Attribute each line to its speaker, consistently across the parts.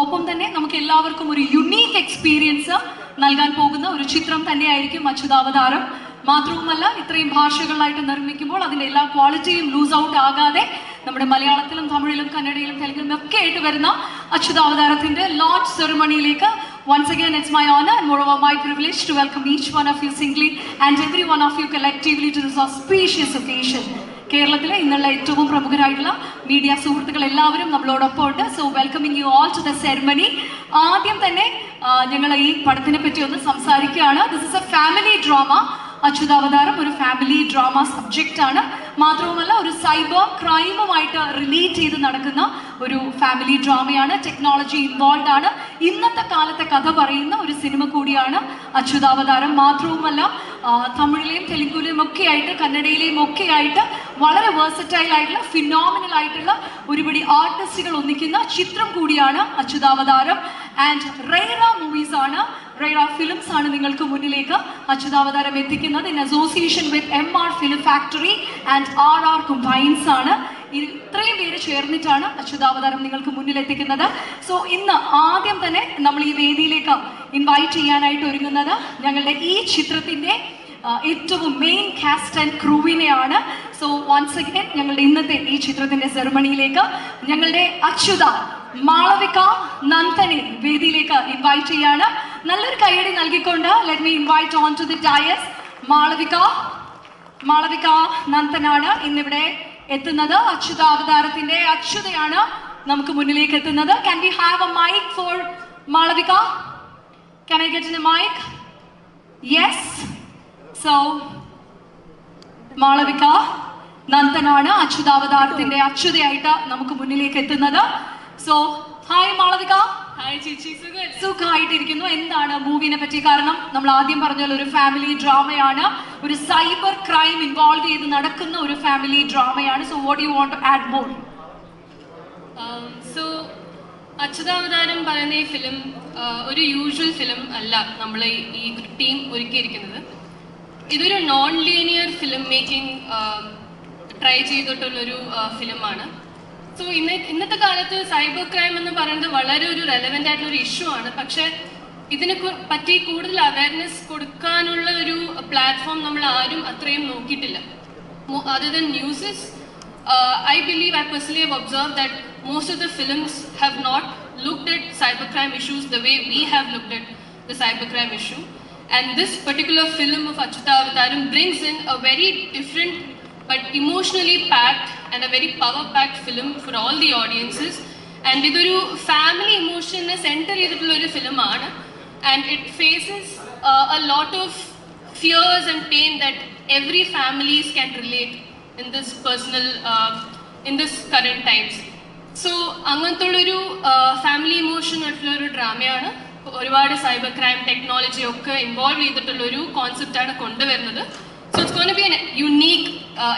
Speaker 1: ഒപ്പം തന്നെ നമുക്ക് എല്ലാവർക്കും ഒരു യുണീക്ക് എക്സ്പീരിയൻസ് നൽകാൻ പോകുന്ന ഒരു ചിത്രം തന്നെയായിരിക്കും അച്യുതാവതാരം. മാത്രവുമല്ല, ഇത്രയും ഭാഷകളിലായിട്ട് നിർമ്മിക്കുമ്പോൾ അതിൻ്റെ എല്ലാ ക്വാളിറ്റിയും ലൂസ് ഔട്ട് ആകാതെ നമ്മുടെ മലയാളത്തിലും തമിഴിലും കന്നഡയിലും തെലുങ്കിലും ഒക്കെ ആയിട്ട് വരുന്ന അച്യുതാവതാരത്തിൻ്റെ launch സെറിമണിയിലേക്ക് once again it's my honor and moreover my privilege to welcome each one of you singly and every one of you collectively to this auspicious occasion. കേരളത്തിലെ ഇന്നുള്ള ഏറ്റവും പ്രമുഖരായിട്ടുള്ള മീഡിയ സുഹൃത്തുക്കൾ എല്ലാവരും നമ്മളോടൊപ്പം ഉണ്ട്. So welcoming you all to the ceremony. ആദ്യം തന്നെ ഞങ്ങൾ ഈ പടത്തിനെ പറ്റി ഒന്ന് സംസാരിക്കുകയാണ്. This is a family drama. Achyutavataram ഒരു ഫാമിലി ഡ്രാമ സബ്ജക്റ്റ് ആണ്. മാത്രവുമല്ല, ഒരു സൈബർ ക്രൈമുമായിട്ട് റിലേറ്റ് ചെയ്ത് നടക്കുന്ന ഒരു ഫാമിലി ഡ്രാമയാണ്. ടെക്നോളജി ഇൻവോൾവ് ആണ്. ഇന്നത്തെ കാലത്തെ കഥ പറയുന്ന ഒരു സിനിമ കൂടിയാണ് അച്യുതാവതാരം. മാത്രവുമല്ല, തമിഴിലെയും തെലുങ്കിലെയും ഒക്കെ ആയിട്ട് കന്നഡയിലെയും ഒക്കെ ആയിട്ട് വളരെ വേഴ്സറ്റൈൽ ആയിട്ടുള്ള ഫിനോമിനൽ ആയിട്ടുള്ള ഒരുപടി ആർട്ടിസ്റ്റുകൾ ഒന്നിക്കുന്ന ചിത്രം കൂടിയാണ് അച്യുതാവതാരം. ആൻഡ് റെയ്റ മൂവീസ് ആണ്, റെയ്റ ഫിലിംസ് ആണ് നിങ്ങൾക്ക് മുന്നിലേക്ക് അച്യുതാവതാരം എത്തിക്കുന്നത് in association with MR film factory and RR combines ആണ്. ഇത്രയും പേര് ചേർന്നിട്ടാണ് അച്യുതാവതാരം നിങ്ങൾക്ക് മുന്നിൽ എത്തിക്കുന്നത്. സോ ഇന്ന് ആദ്യം തന്നെ നമ്മൾ ഈ വേദിയിലേക്ക് ഇൻവൈറ്റ് ചെയ്യാനായിട്ട് ഒരുങ്ങുന്നത് ഞങ്ങളുടെ ഈ ചിത്രത്തിൻ്റെ ഏറ്റവും മെയിൻ കാസ്റ്റ് ആൻഡ് ക്രൂവിനെയാണ്. സോ വൺസ് അഗൈൻ ഞങ്ങളുടെ ഇന്നത്തെ ഈ ചിത്രത്തിൻ്റെ സെറിമണിയിലേക്ക് ഞങ്ങളുടെ അച്യുത, മാളവിക, നന്ദനെ വേദിയിലേക്ക് ഇൻവൈറ്റ് ചെയ്യാണ്. നല്ലൊരു കൈയടി നൽകിക്കൊണ്ട് let me invite on to the dais Malavika നന്ദനാണ് ഇന്നിവിടെ എത്തുന്നത്. അച്യുതാവതാരത്തിന്റെ അച്യുതയാണ് നമുക്ക് മുന്നിലേക്ക് എത്തുന്നത്. Can we have a mic for Malavika? Can I get a mic? Yes. So Malavika നന്ദനാണ് അച്യുതാവതാരത്തിന്റെ അച്യുതയായിട്ട് നമുക്ക് മുന്നിലേക്ക് എത്തുന്നത്. So hi Malavika.
Speaker 2: ഹായ് ചേച്ചി,
Speaker 1: സുഖമായിട്ടിരിക്കുന്നു. എന്താണ് മൂവിനെ പറ്റി? കാരണം നമ്മൾ ആദ്യം പറഞ്ഞ ഒരു ഫാമിലി ഡ്രാമയാണ്, ഒരു സൈബർ ക്രൈം ഇൻവോൾവ് ചെയ്ത് നടക്കുന്ന ഒരു ഫാമിലി ഡ്രാമയാണ്. So what you want to add more?
Speaker 2: So Achyutavataram പറയുന്ന ഈ ഫിലിം ഒരു യൂഷ്വൽ ഫിലിം അല്ല നമ്മൾ ഈ ടീം ഒരുക്കിയിരിക്കുന്നത്. ഇതൊരു non linear film making try ചെയ്തിട്ടുള്ളൊരു ഫിലിമാണ്. സോ ഇന്നത്തെ കാലത്ത് സൈബർ ക്രൈം എന്ന് പറയുന്നത് വളരെ ഒരു റെലവെൻ്റ് ആയിട്ടുള്ള ഒരു ഇഷ്യൂ ആണ്. പക്ഷേ ഇതിനെ പറ്റി കൂടുതൽ അവയർനെസ് കൊടുക്കാനുള്ള ഒരു പ്ലാറ്റ്ഫോം നമ്മൾ ആരും അത്രയും നോക്കിയിട്ടില്ല. Other than newses, I believe, I personally have observed that most of the films have not looked at cybercrime issues the way we have looked at the cybercrime issue. And this particular film of Achyutaavataram brings in a very different but emotionally packed and a very power-packed film for all the audiences. And idoru family emotion ne center ചെയ്തിട്ടുള്ള ഒരു ഫിലിമാണ്. And it faces a lot of fears and pain that every families can relate in this personal in this current times. So അങ്ങനത്തുള്ളൊരു family emotion ആയിട്ടുള്ള ഒരു ഡ്രാമയാണ്. ഒരുപാട് cyber crime technology ഒക്കെ involve ചെയ്തിട്ടുള്ള ഒരു കോൺസെപ്റ്റാണ് കൊണ്ടുവരുന്നത്. So it's going to be a unique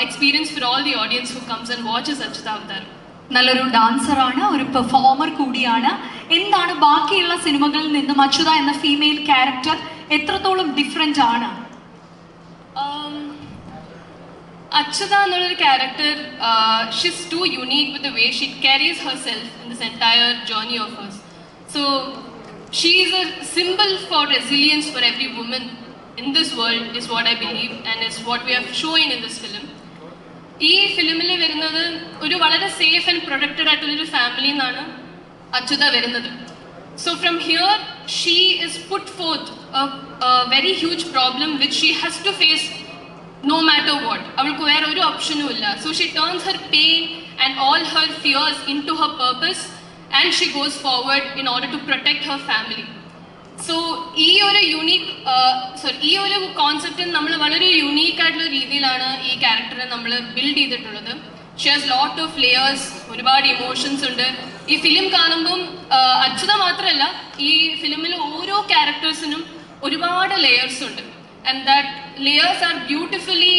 Speaker 2: experience for all the audience who comes and watches Achyutaavataram.
Speaker 1: നല്ലൊരു ഡാൻസറാണ്, ഒരു പെർഫോമർ കൂടിയാണ്. എന്താണ് ബാക്കിയുള്ള സിനിമകളിൽ നിന്നും അച്യുത എന്ന ഫീമെയിൽ ക്യാരക്ടർ എത്രത്തോളം ഡിഫറെൻ്റ് ആണ്?
Speaker 2: Achyuta എന്നുള്ളൊരു character, she's too unique with the way she carries herself in this entire journey of hers. So she is a simple for resilience for every woman in this world is what I believe and is what we are showing in this film. ഈ ഫിലിമിൽ വരുന്നത് ഒരു വളരെ safe and protected ആയിട്ടുള്ളൊരു ഫാമിലിയിൽ നിന്നാണ് അച്യുത വരുന്നത്. So from here she is put forth a very huge problem which she has to face no matter what. അവൾക്ക് വേറെ ഒരു ഓപ്ഷനും ഇല്ല. So she turns her pain and all her fears into her purpose and she goes forward in order to protect her family. So ഈ ഒരു കോൺസെപ്റ്റിൽ നമ്മൾ വളരെ unique ആയിട്ടുള്ള രീതിയിലാണ് ഈ ക്യാരക്ടറെ നമ്മൾ ബിൽഡ് ചെയ്തിട്ടുള്ളത്. She has lot of layers, ഒരുപാട് ഇമോഷൻസ് ഉണ്ട്. ഈ ഫിലിം കാണുമ്പം അച്യുത മാത്രമല്ല, ഈ ഫിലിമിൽ ഓരോ ക്യാരക്ടേഴ്സിനും ഒരുപാട് ലെയേഴ്സ് ഉണ്ട്. And that layers are beautifully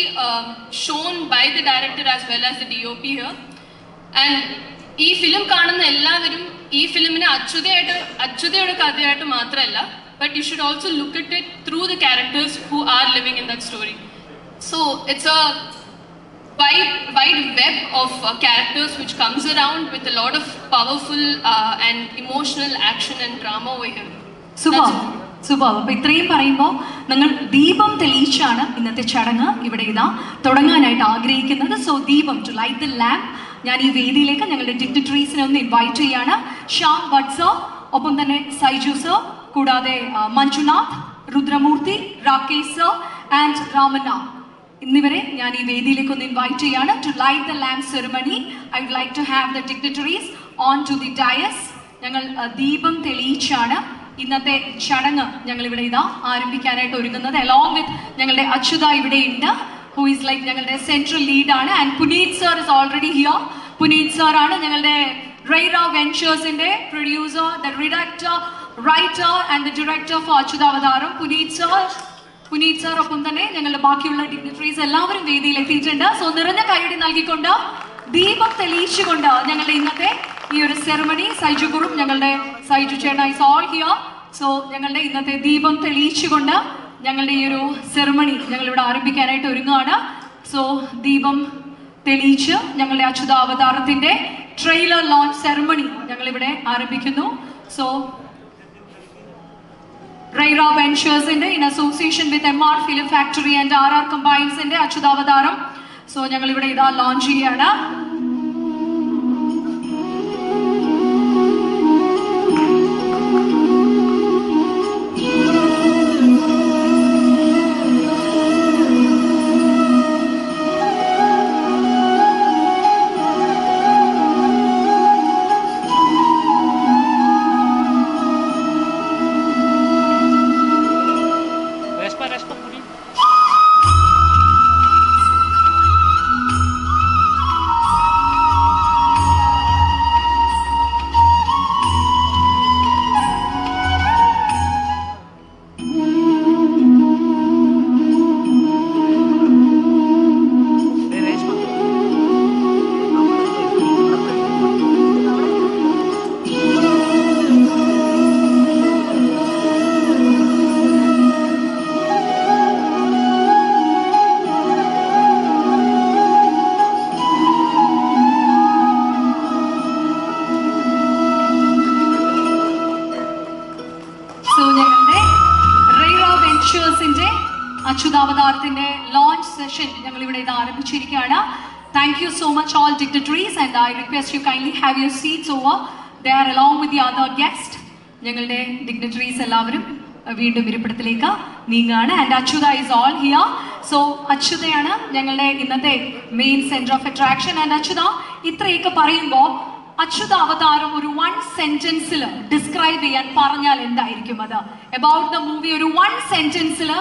Speaker 2: shown by the director as well as the DOP here. And ഈ ഫിലിം കാണുന്ന എല്ലാവരും ഈ ഫിലിമിനെ അച്യുതയുടെ കഥയായിട്ട് മാത്രമല്ല, but you should also look at it through the characters who are living in that story. So it's a wide web of characters which comes around with a lot of powerful and emotional action and drama over here.
Speaker 1: സുബാവ് അപ്പൊ ഇത്രയും പറയുമ്പോൾ നിങ്ങൾ ദീപം തെളിയിച്ചാണ് ഇന്നത്തെ ചടങ്ങ് ഇവിടെ ഇതാ തുടങ്ങാനായിട്ട് ആഗ്രഹിക്കുന്നത്. സോ ദീപം, ടു ലൈറ്റ് ദ ലാമ്പ്, ഞാൻ ഈ വേദിയിലേക്ക് ഞങ്ങളുടെ ഡിഗ്നിറ്ററീസിനെ ഒന്ന് ഇൻവൈറ്റ് ചെയ്യാണ്. ശ്യാം ഭട്ട് സർ, ഒപ്പം തന്നെ സൈജു സർ, കൂടാതെ മഞ്ജുനാഥ്, രുദ്രമൂർത്തി, രാകേഷ് സർ ആൻഡ് രാമണ്ണ എന്നിവരെ ഞാൻ ഈ വേദിയിലേക്ക് ഒന്ന് ഇൻവൈറ്റ് ചെയ്യാണ്. To light the lamp ceremony I would like to have the dignitaries on to the dais. ഞങ്ങൾ ദീപം തെളിയിച്ചാണ് ഇന്നത്തെ ചടങ്ങ് ഞങ്ങൾ ഇവിടെ ഇതാ ആരംഭിക്കാനായിട്ട് ഒരുങ്ങുന്നത്. അലോങ് വിത്ത് ഞങ്ങളുടെ അച്യുത ഇവിടെ ഉണ്ട്, ഹു ഈസ് ലൈക്ക് ഞങ്ങളുടെ സെൻട്രൽ ലീഡാണ്. And Puneeth sir is already here. Puneeth sir ആണ് ഞങ്ങളുടെ റൈറ വെഞ്ചേഴ്സിന്റെ producer, the director, writer and the director for Achyutavataram. Puneeth sir ഒപ്പം തന്നെ ഞങ്ങളുടെ ബാക്കിയുള്ള ഡിഗ്നിറ്ററീസ് എല്ലാവരും വേദിയിൽ എത്തിയിട്ടുണ്ട്. സോ നിറഞ്ഞ കൈയടി നൽകിക്കൊണ്ട് ദീപം തെളിയിച്ചുകൊണ്ട് ഞങ്ങളുടെ ഇന്നത്തെ ഈ ഒരു സെറമണി, സൈജു ഗുരു, ഞങ്ങളുടെ സൈജു ചേട്ടൻ ഇസ് ഓൾ ഹിയർ. സോ ഞങ്ങളുടെ ഇന്നത്തെ ദീപം തെളിയിച്ചുകൊണ്ട് ഞങ്ങളുടെ ഈ ഒരു സെറമണി ഞങ്ങളിവിടെ ആരംഭിക്കാനായിട്ട് ഒരുങ്ങുകയാണ്. സോ ദീപം തെളിയിച്ച് ഞങ്ങളുടെ അച്യുതാവതാരത്തിന്റെ ട്രെയിലർ ലോഞ്ച് സെറമണി ഞങ്ങളിവിടെ ആരംഭിക്കുന്നു. സോ റൈറ വെഞ്ചേഴ്സിന്റെ in association with MR film factory and RR കമ്പൈൻസിന്റെ അച്യുതാവതാരം സോ ഞങ്ങളിവിടെ ഇതാ ലോഞ്ച് ചെയ്യാണ്. അച്യുതാവതാരത്തിന്റെ ലോഞ്ച് സെഷൻ ഞങ്ങൾ ഇവിടെ ഇത് ആരംഭിച്ചിരിക്കുകയാണ്. Thank you so much all dignitaries and I request you kindly have your seats over there along with the other guest. ഞങ്ങളുടെ dignitaries എല്ലാവരും വീണ്ടും ഇരിപ്പിടത്തിലേക്ക് നീങ്ങുകയാണ്. And Achyutha is all here. So അച്യുതയാണ് ഞങ്ങളുടെ ഇന്നത്തെ main centre of attraction. And Achyutha, ഇത്രയൊക്കെ പറയുമ്പോൾ അച്യുത അവതാരം ഒരു 1 സെന്റൻസിൽ ഡിസ്ക്രൈബ് ചെയ്യാൻ പറഞ്ഞാൽ എന്തായിരിക്കും അത്? അബൌട്ട് ദ മൂവി ഒരു 1 സെന്റൻസിൽ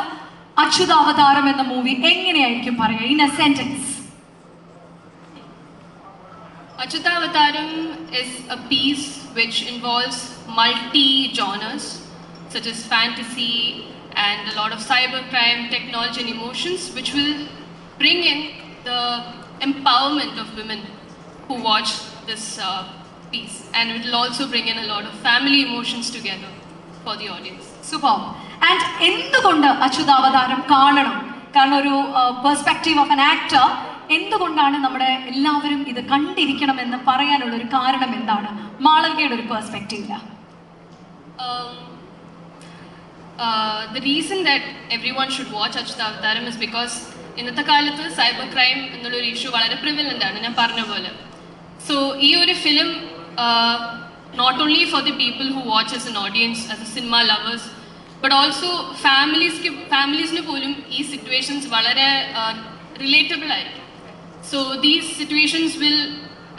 Speaker 1: അച്യുത അവതാരം എന്ന മൂവി എങ്ങനെയായിരിക്കും പറയുക in A sentence?
Speaker 2: Achyutavataram is a piece which involves multi-genres such as fantasy and a lot of cybercrime, technology and emotions, which will bring in the empowerment of women who watch this piece, and it will also bring in a lot of family emotions together for the audience.
Speaker 1: Super. And എന്തുകൊണ്ട് അച്യുതാവതാരം കാണണം? കാരണം ഒരു perspective of an actor എന്തുകൊണ്ടാണ് നമ്മുടെ എല്ലാവരും ഇത് കണ്ടിരിക്കണം എന്ന് പറയാനുള്ള ഒരു കാരണം എന്താണ് മാളവികയുടെ ഒരു പെർസ്പെക്റ്റീവില്?
Speaker 2: The reason that everyone should watch Achyutavataram is because ഇന്നത്തെ കാലത്ത് സൈബർ ക്രൈം എന്നുള്ളൊരു ഇഷ്യൂ വളരെ പ്രിവലൻ്റ് ആണ്, ഞാൻ പറഞ്ഞ പോലെ. സോ ഈ ഒരു film not only for the people who watch as an audience, as a cinema lovers, but also ഫാമിലീസിന് പോലും ഈ സിറ്റുവേഷൻസ് വളരെ റിലേറ്റബിൾ ആയിരിക്കും. So these situations will,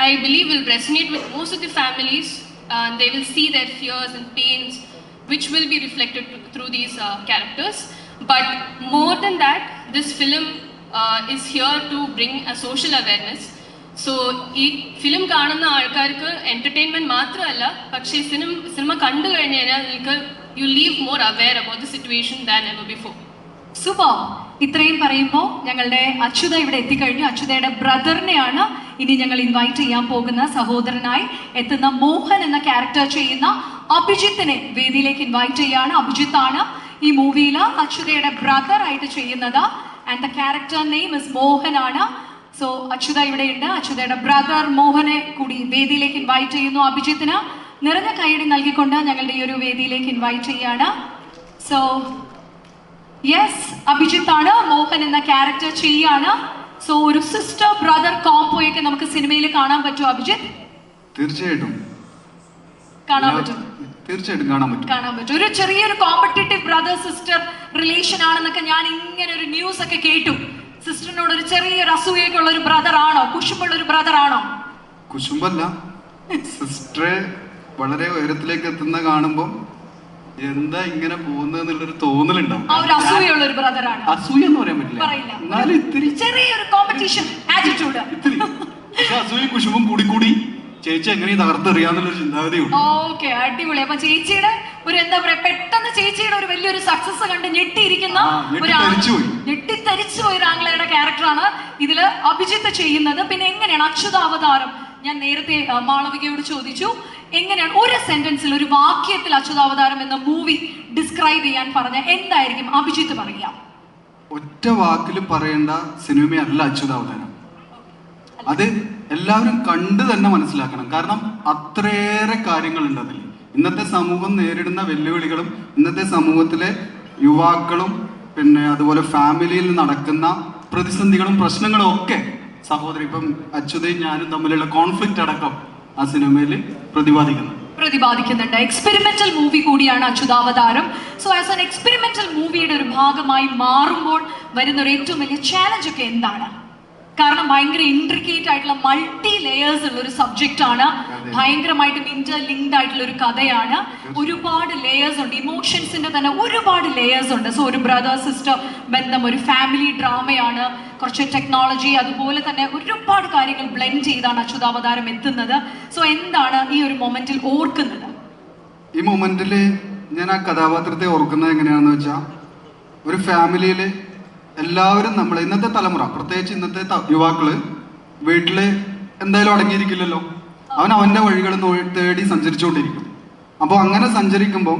Speaker 2: I believe, will resonate with most of the families, and they will see their fears and pains which will be reflected through these characters. But more than that, this film is here to bring a social awareness. So ee film കാണുന്ന ആൾക്കാർക്ക് entertainment മാത്രമല്ല, പക്ഷേ cinema കണ്ടു കഴിഞ്ഞാൽ you leave more aware about the situation than ever before.
Speaker 1: Super. ഇത്രയും പറയുമ്പോൾ ഞങ്ങളുടെ അച്യുത ഇവിടെ എത്തിക്കഴിഞ്ഞു. അച്യുതയുടെ ബ്രദറിനെയാണ് ഇനി ഞങ്ങൾ ഇൻവൈറ്റ് ചെയ്യാൻ പോകുന്ന. സഹോദരനായി എത്തുന്ന മോഹൻ എന്ന ക്യാരക്ടർ ചെയ്യുന്ന അഭിജിത്തിനെ വേദിയിലേക്ക് ഇൻവൈറ്റ് ചെയ്യാണ്. അഭിജിത്താണ് ഈ മൂവിയിൽ അച്യുതയുടെ ബ്രദർ ആയിട്ട് ചെയ്യുന്നത്. And the character name is Mohan ആണ്. സോ അച്യുത ഇവിടെയുണ്ട്. അച്യുതയുടെ ബ്രദർ മോഹനെ കൂടി വേദിയിലേക്ക് ഇൻവൈറ്റ് ചെയ്യുന്നു. അഭിജിത്തിന് നിറഞ്ഞ കൈയടി നൽകിക്കൊണ്ട് ഞങ്ങളുടെ ഈ ഒരു വേദിയിലേക്ക് ഇൻവൈറ്റ് ചെയ്യാണ്. സോ യെസ്, അഭിജിത്ത് ആണ് മോഹൻ എന്ന ക്യാരക്ടർ ചെയ്യാണ്. സോ ഒരു സിസ്റ്റർ ബ്രദർ കോംബോയൊക്കെ നമുക്ക് സിനിമയിൽ കാണാൻ പറ്റുമോ അഭിജിത്ത്?
Speaker 3: തീർച്ചയായിട്ടും
Speaker 1: കാണാൻ പറ്റും.
Speaker 3: തീർച്ചയായിട്ടും കാണാൻ പറ്റും.
Speaker 1: ഒരു ചെറിയൊരു കോമ്പറ്റേറ്റീവ് ബ്രദർ സിസ്റ്റർ റിലേഷൻ ആണെന്നൊക്കെ ഞാൻ ഇങ്ങനെ ഒരു ന്യൂസ് ഒക്കെ കേട്ടു. സിസ്റ്ററിനോട് ഒരു ചെറിയൊരു അസൂയൊക്കെ ഉള്ള ഒരു ബ്രദർ ആണോ? കുശുമ്പുള്ള ഒരു ബ്രദർ ആണോ?
Speaker 3: കുശുമ്പല്ല, സിസ്റ്ററെ വളരെ ഉയരത്തിലേക്ക് എത്തുന്ന കാണുമ്പോൾ എന്താ ഇങ്ങനെ പോകുന്നതെന്നുള്ളൊരു തോന്നലുണ്ടാവും.
Speaker 1: ആ ഒരു അസൂയുള്ള ഒരു ബ്രദർ ആണ്.
Speaker 3: അസൂയ എന്ന് പറയാൻ പറ്റില്ല,
Speaker 1: പറയില്ല,
Speaker 3: എന്നാലും ഇത്തിരി
Speaker 1: ചെറിയൊരു കോമ്പറ്റീഷൻ ആറ്റിറ്റ്യൂഡ്.
Speaker 3: ഇത്തിരി പക്ഷെ അസൂയും കുശുമ്പും കൂടി ചേച്ചി എങ്ങനെ തകർത്തെറിയാന്നുള്ളൊരു ചിന്താഗതിയുണ്ട്.
Speaker 1: ഓക്കെ, അടിപൊളി. അപ്പൊ ചേച്ചിയുടെ ഒരു എന്താ പറയാ, പെട്ടെന്ന് ചേച്ചിയുടെ ഒരു വലിയൊരു സക്സസ് കണ്ട് ഞെട്ടിയിരിക്കുന്ന ഞെട്ടിത്തരിച്ചു പോയ ഒരു ആംഗ്ലയുടെ ക്യാരക്ടറാണ് ഇതില് അഭിജിത്ത് ചെയ്യുന്നത്. പിന്നെ എങ്ങനെയാണ് അച്യുതാവതാരം? ഞാൻ നേരത്തെ മാളവികയോട് ചോദിച്ചു, എങ്ങനെയാണ് ഒരു സെന്റൻസിൽ, ഒരു വാക്യത്തിൽ അച്യുതാവതാരം എന്ന മൂവി ഡിസ്ക്രൈബ് ചെയ്യാൻ പറഞ്ഞ എന്തായിരിക്കും അഭിജിത്ത് പറയുക?
Speaker 3: ഒറ്റ വാക്കിൽ പറയേണ്ട സിനിമയല്ല അച്യുതാവതാരം. അത് എല്ലാവരും കണ്ടു തന്നെ മനസ്സിലാക്കണം. കാരണം അത്രയേറെ കാര്യങ്ങളുണ്ട് അതിൽ. ഇന്നത്തെ സമൂഹം നേരിടുന്ന വെല്ലുവിളികളും ഇന്നത്തെ സമൂഹത്തിലെ യുവാക്കളും പിന്നെ അതുപോലെ ഫാമിലിയിൽ നടക്കുന്ന പ്രതിസന്ധികളും പ്രശ്നങ്ങളും ഒക്കെ സഹോദരി ഇപ്പം അച്യുതയും ഞാനും തമ്മിലുള്ള കോൺഫ്ലിക്റ്റ് അടക്കം ആ സിനിമയിൽ
Speaker 1: പ്രതിപാദിക്കുന്നുണ്ട്. എക്സ്പെരിമെന്റൽ മൂവി കൂടിയാണ് അച്യുതാവതാരം. സോ ആസ് ആൻ എക്സ്പെരിമെന്റൽ മൂവിയുടെ ഒരു ഭാഗമായി മാറുമ്പോൾ വരുന്ന ഒരു ഏറ്റവും വലിയ ചാലഞ്ച് ഒക്കെ എന്താണ്? കാരണം ഭയങ്കര ഇൻട്രിക്കേറ്റ് ആയിട്ടുള്ള മൾട്ടി ലെയേഴ്സ് ഉള്ള ഒരു സബ്ജക്റ്റ് ആണ്. ഭയങ്കരമായിട്ടും ഇന്റർലിങ്ക്ഡ് ആയിട്ടുള്ള ഒരു കഥയാണ്. ഒരുപാട് ലെയേഴ്സ് ഉണ്ട്, ഇമോഷൻസിന്റെ തന്നെ ഒരുപാട് ലെയേഴ്സ് ഉണ്ട്. സോ ഒരു ബ്രദർ സിസ്റ്റർ ബന്ധം, ഒരു ഫാമിലി ഡ്രാമയാണ്, കുറച്ച് ടെക്നോളജി, അതുപോലെ തന്നെ ഒരുപാട് കാര്യങ്ങൾ ബ്ലെൻഡ് ചെയ്താണ് അച്യുതാവതാരം എത്തുന്നത്. സോ എന്താണ് ഈ ഒരു മൊമെന്റിൽ ഓർക്കുന്നത്?
Speaker 3: ഈ മൊമെന്റിൽ ഞാൻ ആ കഥാപാത്രത്തെ ഓർക്കുന്നത് എങ്ങനെയാണെന്ന് വെച്ചാൽ, ഒരു ഫാമിലിയിൽ എല്ലാവരും നമ്മൾ ഇന്നത്തെ തലമുറ, പ്രത്യേകിച്ച് ഇന്നത്തെ യുവാക്കള് വീട്ടില് എന്തായാലും അടങ്ങിയിരിക്കില്ലല്ലോ. അവന്റെ വഴികൾ തേടി സഞ്ചരിച്ചുകൊണ്ടിരിക്കും. അപ്പോൾ അങ്ങനെ സഞ്ചരിക്കുമ്പോൾ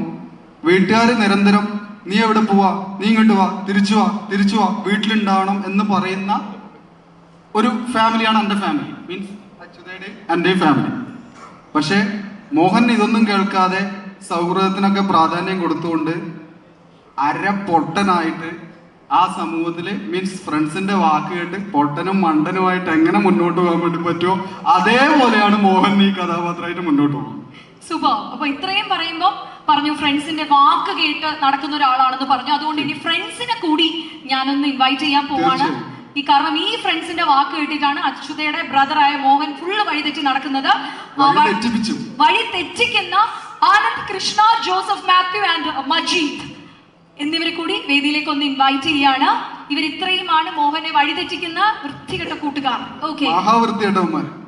Speaker 3: വീട്ടുകാർ നിരന്തരം നീ എവിടെ പോവാ, നീ ഇങ്ങോട്ട് വാ, തിരിച്ചു വാ, വീട്ടിലുണ്ടാവണം എന്ന് പറയുന്ന ഒരു ഫാമിലിയാണ് എൻ്റെ ഫാമിലി, മീൻസ് അച്യുതയുടെ എൻ്റെ ഫാമിലി. പക്ഷെ മോഹൻ ഇതൊന്നും കേൾക്കാതെ സൗഹൃദത്തിനൊക്കെ പ്രാധാന്യം കൊടുത്തുകൊണ്ട് പൊട്ടനായിട്ട് ആ സമൂഹത്തില്, മീൻസ് ഫ്രണ്ട്സിന്റെ വാക്ക് കേട്ട് പൊട്ടനും മണ്ടനുമായിട്ട് എങ്ങനെ മുന്നോട്ട് പോകാൻ വേണ്ടി പറ്റുമോ അതേപോലെയാണ് മോഹൻ ഈ കഥാപാത്രമായിട്ട് മുന്നോട്ട് പോകുന്നത്.
Speaker 1: സൂപ്പർ. അപ്പൊ ഇത്രയും പറയുമ്പോ പറഞ്ഞു ഫ്രണ്ട്സിന്റെ വാക്ക് കേട്ട് നടക്കുന്ന ഒരാളാണെന്ന് പറഞ്ഞു. അതുകൊണ്ട് ഇനി ഫ്രണ്ട്സിനെ കൂടി ഞാനൊന്ന് ഇൻവൈറ്റ് ചെയ്യാൻ പോവാണ്. കാരണം ഈ ഫ്രണ്ട്സിന്റെ വാക്ക് കേട്ടിട്ടാണ് അച്യുതയുടെ ബ്രദറായ മോഹൻ ഫുള്ള് വഴിതെറ്റി നടക്കുന്നത്. വഴി തെറ്റിക്കുന്ന ആനന്ദ് കൃഷ്ണ, ജോസഫ് മാത്യു ആൻഡ് മജീദ് എന്നിവരെ കൂടി വേദിയിലേക്ക് ഒന്ന് ഇൻവൈറ്റ് ചെയ്യാണ്. ഇവർ ഇത്രയുമാണ് മോഹനെ വഴിതെറ്റിക്കുന്ന വൃത്തികെട്ട കൂട്ടുകാർ. ഓക്കെ,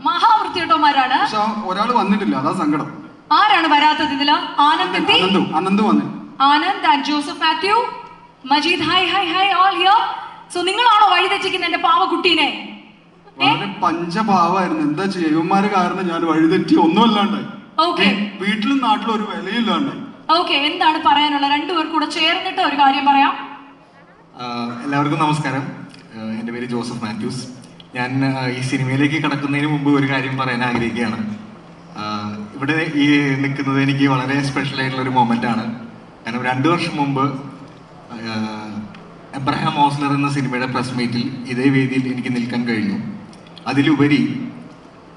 Speaker 1: മഹാവൃത്തികെട്ടവന്മാരാണ്.
Speaker 3: ഒരാൾ വന്നിട്ടില്ല, അതാ സങ്കടം.
Speaker 1: ആരാണ് വരാത്തത് ഇതില്? Anand and Joseph Mathew, Majeed. Hi hi hi all here. So നിങ്ങളാണോ വഴിതെറ്റിക്കുന്ന എന്റെ പാവക്കുട്ടീനെ?
Speaker 3: പഞ്ചപാവായിരുന്നു. എന്താ ചെയ്യുക, ഇവന്മാര് കാരണം ഞാൻ വഴിതെറ്റി ഒന്നുമല്ലാണ്ടായി.
Speaker 1: ഓക്കെ,
Speaker 3: വീട്ടിലും നാട്ടിലും ഒരു വിലയില്ലാണ്ടായി.
Speaker 1: ഓക്കെ, എന്താണ് പറയാനുള്ള? രണ്ടുപേർ കൂടെ ചേർന്നിട്ട് ഒരു കാര്യം പറയാം.
Speaker 4: എല്ലാവർക്കും നമസ്കാരം. എൻ്റെ പേര് ജോസഫ് മാത്യൂസ്. ഞാൻ ഈ സിനിമയിലേക്ക് കടക്കുന്നതിന് മുമ്പ് ഒരു കാര്യം പറയാൻ ആഗ്രഹിക്കുകയാണ്. ഇവിടെ ഈ നിൽക്കുന്നത് എനിക്ക് വളരെ സ്പെഷ്യൽ ആയിട്ടുള്ള ഒരു മൊമെന്റ് ആണ്. കാരണം 2 വർഷം മുമ്പ് എബ്രഹാം ഓസ്ലർ എന്ന സിനിമയുടെ പ്രസ് മീറ്റിൽ ഇതേ വേദിയിൽ എനിക്ക് നിൽക്കാൻ കഴിഞ്ഞു. അതിലുപരി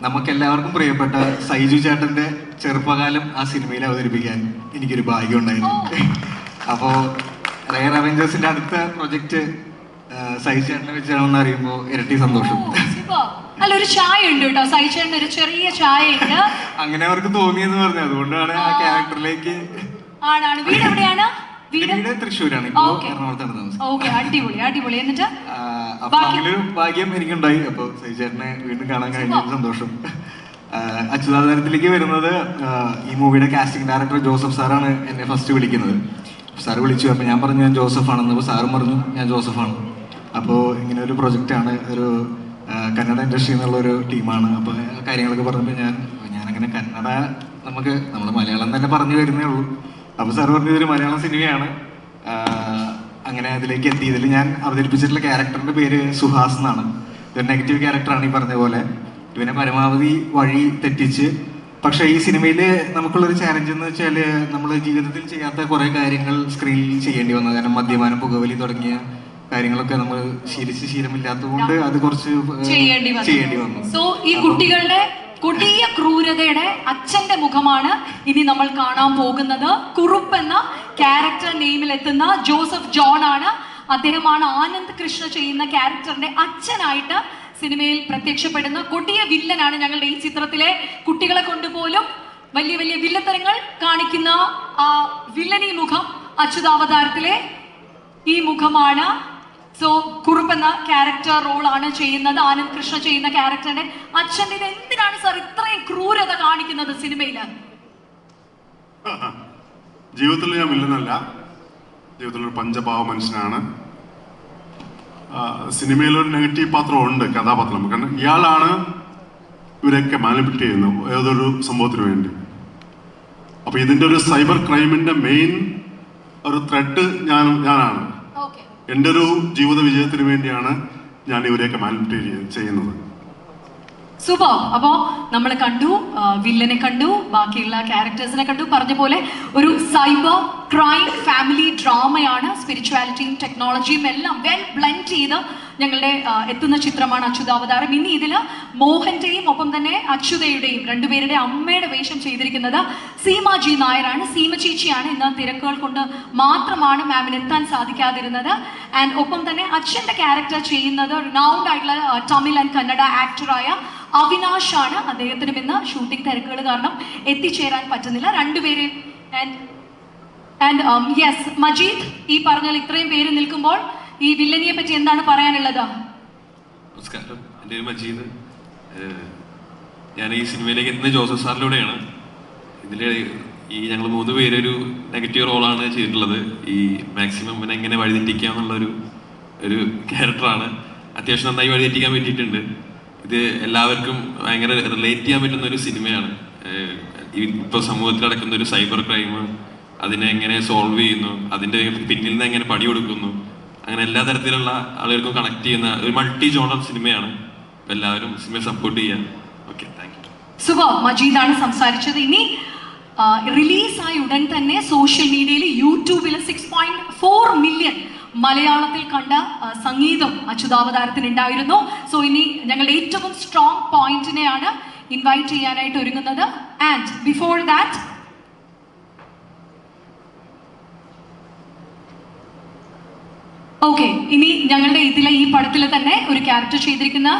Speaker 4: നമുക്കെല്ലാവർക്കും പ്രിയപ്പെട്ട സൈജു ചേട്ടന്റെ ചെറുപ്പകാലം ആ സിനിമയിൽ അവതരിപ്പിക്കാൻ എനിക്കൊരു ഭാഗ്യം ഉണ്ടായിരുന്നു. അപ്പോൾ റയർ അവഞ്ചേഴ്സിന്റെ അടുത്ത പ്രൊജക്ട് സൈജു ചേട്ടനെ വെച്ചാണെന്ന് അറിയുമ്പോൾ ഇരട്ടി സന്തോഷം.
Speaker 1: അല്ല, ഒരു ചായ ഉണ്ട് കേട്ടോ, സൈജു ചേട്ടൻ ഒരു ചെറിയ ചായ ഉണ്ട്.
Speaker 4: അങ്ങനെ അവർക്ക് തോന്നിയെന്ന് പറഞ്ഞു, അതുകൊണ്ടാണ് ആ ക്യാരക്ടറിലേക്ക്.
Speaker 1: ആണാണ്. വീട് എവിടെയാണ്?
Speaker 4: വീട് തൃശ്ശൂരാണ്, ഇപ്പോൾ എറണാകുളത്താണ് താമസം.
Speaker 1: അടിപൊളി. എന്നിട്ട്
Speaker 4: അപ്പൊ അങ്ങനൊരു ഭാഗ്യം എനിക്കുണ്ടായി. അപ്പൊ സൈചേട്ടനെ വീണ്ടും കാണാൻ കഴിഞ്ഞ സന്തോഷം. അച്യുതാവതാരത്തിലേക്ക് വരുന്നത് ഈ മൂവിയുടെ കാസ്റ്റിംഗ് ഡയറക്ടർ ജോസഫ് സാറാണ് എന്നെ ഫസ്റ്റ് വിളിക്കുന്നത്. സാറ് വിളിച്ചു. അപ്പൊ ഞാൻ പറഞ്ഞു ഞാൻ ജോസഫ് ആണെന്ന്. അപ്പൊ സാറും പറഞ്ഞു ഞാൻ ജോസഫാണ്. അപ്പോൾ ഇങ്ങനെ ഒരു പ്രൊജക്റ്റാണ്, ഒരു കന്നഡ ഇൻഡസ്ട്രി എന്നുള്ളൊരു ടീമാണ്. അപ്പോൾ കാര്യങ്ങളൊക്കെ പറഞ്ഞപ്പോൾ ഞാനങ്ങനെ കന്നഡ നമ്മൾ മലയാളം തന്നെ പറഞ്ഞു വരുന്നേ ഉള്ളൂ. അപ്പോൾ സാർ പറഞ്ഞു ഇതൊരു മലയാളം സിനിമയാണ്. അങ്ങനെ അതിലേക്ക് എത്തി. ഇതിൽ ഞാൻ അവതരിപ്പിച്ചിട്ടുള്ള ക്യാരക്ടറിന്റെ പേര് സുഹാസ് എന്നാണ്. ഇതൊരു നെഗറ്റീവ് ക്യാരക്ടറാണ് ഈ പറഞ്ഞ പോലെ. ഇവനെ പരമാവധി വഴി തെറ്റിച്ച്, പക്ഷേ ഈ സിനിമയിൽ നമുക്കുള്ളൊരു ചാലഞ്ച് എന്ന് വെച്ചാൽ നമ്മൾ ജീവിതത്തിൽ ചെയ്യാത്ത കുറേ കാര്യങ്ങൾ സ്ക്രീനിൽ ചെയ്യേണ്ടി വന്നു. കാരണം മദ്യപാനം, പുകവലി തുടങ്ങിയ കാര്യങ്ങളൊക്കെ നമ്മൾ ശീലമില്ലാത്തതുകൊണ്ട് അത് കുറച്ച് ചെയ്യേണ്ടി വന്നു.
Speaker 1: സോ ഈ കുട്ടികളുടെ കൊടിയ ക്രൂരതയുടെ അച്ഛന്റെ മുഖമാണ് ഇനി നമ്മൾ കാണാൻ പോകുന്നത്. കുറുപ്പ് എന്ന ക്യാരക്ടർ നെയിമിൽ എത്തുന്ന ജോസഫ് ജോൺ ആണ്. അദ്ദേഹമാണ് ആനന്ദ് കൃഷ്ണ ചെയ്യുന്ന ക്യാരക്ടറിന്റെ അച്ഛനായിട്ട് സിനിമയിൽ പ്രത്യക്ഷപ്പെടുന്ന കൊടിയ വില്ലനാണ്. ഞങ്ങളുടെ ഈ ചിത്രത്തിലെ കുട്ടികളെ കൊണ്ടുപോലും വലിയ വലിയ വില്ലത്തരങ്ങൾ കാണിക്കുന്ന ആ വില്ലനി മുഖം അച്യുതാവതാരത്തിലെ ഈ മുഖമാണ്. സോ കുറുപ്പ് എന്ന ക്യാരക്ടർ റോളാണ് ചെയ്യുന്നത് ആനന്ദ് കൃഷ്ണ ചെയ്യുന്ന ക്യാരക്ടറിന്റെ അച്ഛൻ്റെ. ഇത് എന്തിനാണ് സാർ ഇത്രയും ക്രൂരത കാണിക്കുന്നത് സിനിമയില്?
Speaker 5: ജീവിതത്തിൽ ഞാൻ വില്ലനല്ല, ജീവിതത്തിലൊരു പഞ്ചപാവ മനുഷ്യനാണ്. സിനിമയിലൊരു നെഗറ്റീവ് പാത്രമുണ്ട്, കഥാപാത്രം. കാരണം ഇയാളാണ് ഇവരൊക്കെ മാനിപ്പുലേറ്റ് ചെയ്യുന്നത് ഏതൊരു സംഭവത്തിന് വേണ്ടി. അപ്പൊ ഇതിന്റെ ഒരു സൈബർ ക്രൈമിന്റെ മെയിൻ ഒരു ത്രെഡ് ഞാനാണ്. എൻ്റെ ഒരു ജീവിത വിജയത്തിന് വേണ്ടിയാണ് ഞാൻ ഇവരെയൊക്കെ മാനിപ്പുലേറ്റ് ചെയ്യുന്നത്.
Speaker 1: സൂപ്പർ. അപ്പോ നമ്മൾ കണ്ടു, വില്ലനെ കണ്ടു, ബാക്കിയുള്ള ക്യാരക്ടേഴ്സിനെ കണ്ടു. പറഞ്ഞ പോലെ ഒരു സൈബർ ക്രൈം ഫാമിലി ഡ്രാമയാണ്. സ്പിരിച്വാലിറ്റിയും ടെക്നോളജിയും എല്ലാം വെൽ ബ്ലെൻഡ് ചെയ്ത് ഞങ്ങളുടെ എത്തുന്ന ചിത്രമാണ് അച്യുതാവതാരം. ഇനി ഇതിൽ മോഹന്റെയും ഒപ്പം തന്നെ അച്യുതയുടെയും രണ്ടുപേരുടെ അമ്മയുടെ വേഷം ചെയ്തിരിക്കുന്നത് സീമ ജി നായരാണ്. സീമ ചേച്ചിയാണ്. ഇന്ന് തിരക്കുകൾ കൊണ്ട് മാത്രമാണ് മാമിന് എത്താൻ സാധിക്കാതിരുന്നത്. ആൻഡ് ഒപ്പം തന്നെ അച്ഛൻ്റെ ക്യാരക്ടർ ചെയ്യുന്നത് റിനൗണ്ട് ആയിട്ടുള്ള തമിഴ് ആൻഡ് കന്നഡ ആക്ടറായ അവിനാഷ് ആണ്. അദ്ദേഹത്തിനും ഇന്ന് ഷൂട്ടിംഗ് തിരക്കുകൾ കാരണം എത്തിച്ചേരാൻ പറ്റുന്നില്ല. രണ്ടുപേര് ആൻഡ് യെസ് മജീദ്, ഈ പറഞ്ഞാൽ ഇത്രയും പേര് നിൽക്കുമ്പോൾ ഈ വില്ലനിയെ പറ്റി എന്താണ് പറയാനുള്ളത്?
Speaker 6: നമസ്കാരം, എൻ്റെ പേര് മജീദ്. ഞാൻ ഈ സിനിമയിലേക്ക് എത്തുന്ന ജോസഫ് സാറിലൂടെയാണ്. ഇതിൽ ഈ ഞങ്ങൾ 3 പേരൊരു നെഗറ്റീവ് റോളാണ് ചെയ്തിട്ടുള്ളത്. ഈ മാക്സിമം ഇവനെ എങ്ങനെ വഴിതെറ്റിക്കുക എന്നുള്ളൊരു ക്യാരക്ടറാണ്. അത്യാവശ്യം നന്നായി വഴിതെറ്റിക്കാൻ പറ്റിയിട്ടുണ്ട്. ഇത് എല്ലാവർക്കും ഭയങ്കര റിലേറ്റ് ചെയ്യാൻ പറ്റുന്ന ഒരു സിനിമയാണ്. ഇപ്പോൾ സമൂഹത്തിൽ നടക്കുന്ന ഒരു സൈബർ ക്രൈം, അതിനെ എങ്ങനെ സോൾവ് ചെയ്യുന്നു, അതിൻ്റെ പിന്നിൽ നിന്ന് എങ്ങനെ പടി കൊടുക്കുന്നു, അങ്ങനെ എല്ലാ തരത്തിലുള്ള ആളുകൾക്കും കണക്ട് ചെയ്യുന്ന ഒരു മൾട്ടി ജോണർ സിനിമയാണ്. എല്ലാവരും സിനിമയെ സപ്പോർട്ട് ചെയ്യാം. Okay, thank you.
Speaker 1: സുബ മജീദാണ് സംസാരിച്ചത്. ഇനി റിലീസായ ഉടൻ തന്നെ സോഷ്യൽ മീഡിയയിൽ യൂട്യൂബിൽ 6.4 മില്യൺ മലയാളത്തിൽ കണ്ട സംഗീതം അച്യുതാവതാരത്തിന് ഉണ്ടായിരുന്നു. സോ ഇനി ഞങ്ങളുടെ ഏറ്റവും സ്ട്രോങ് പോയിന്റിനെയാണ് ഇൻവൈറ്റ് ചെയ്യാനായിട്ട് ഒരുങ്ങുന്നത്. ആൻഡ് ബിഫോർ ദാറ്റ് ഓക്കെ, ഇനി ഞങ്ങളുടെ ഇതിലെ ഈ പടത്തിൽ തന്നെ ഒരു ക്യാരക്ടർ ചെയ്തിരിക്കുന്ന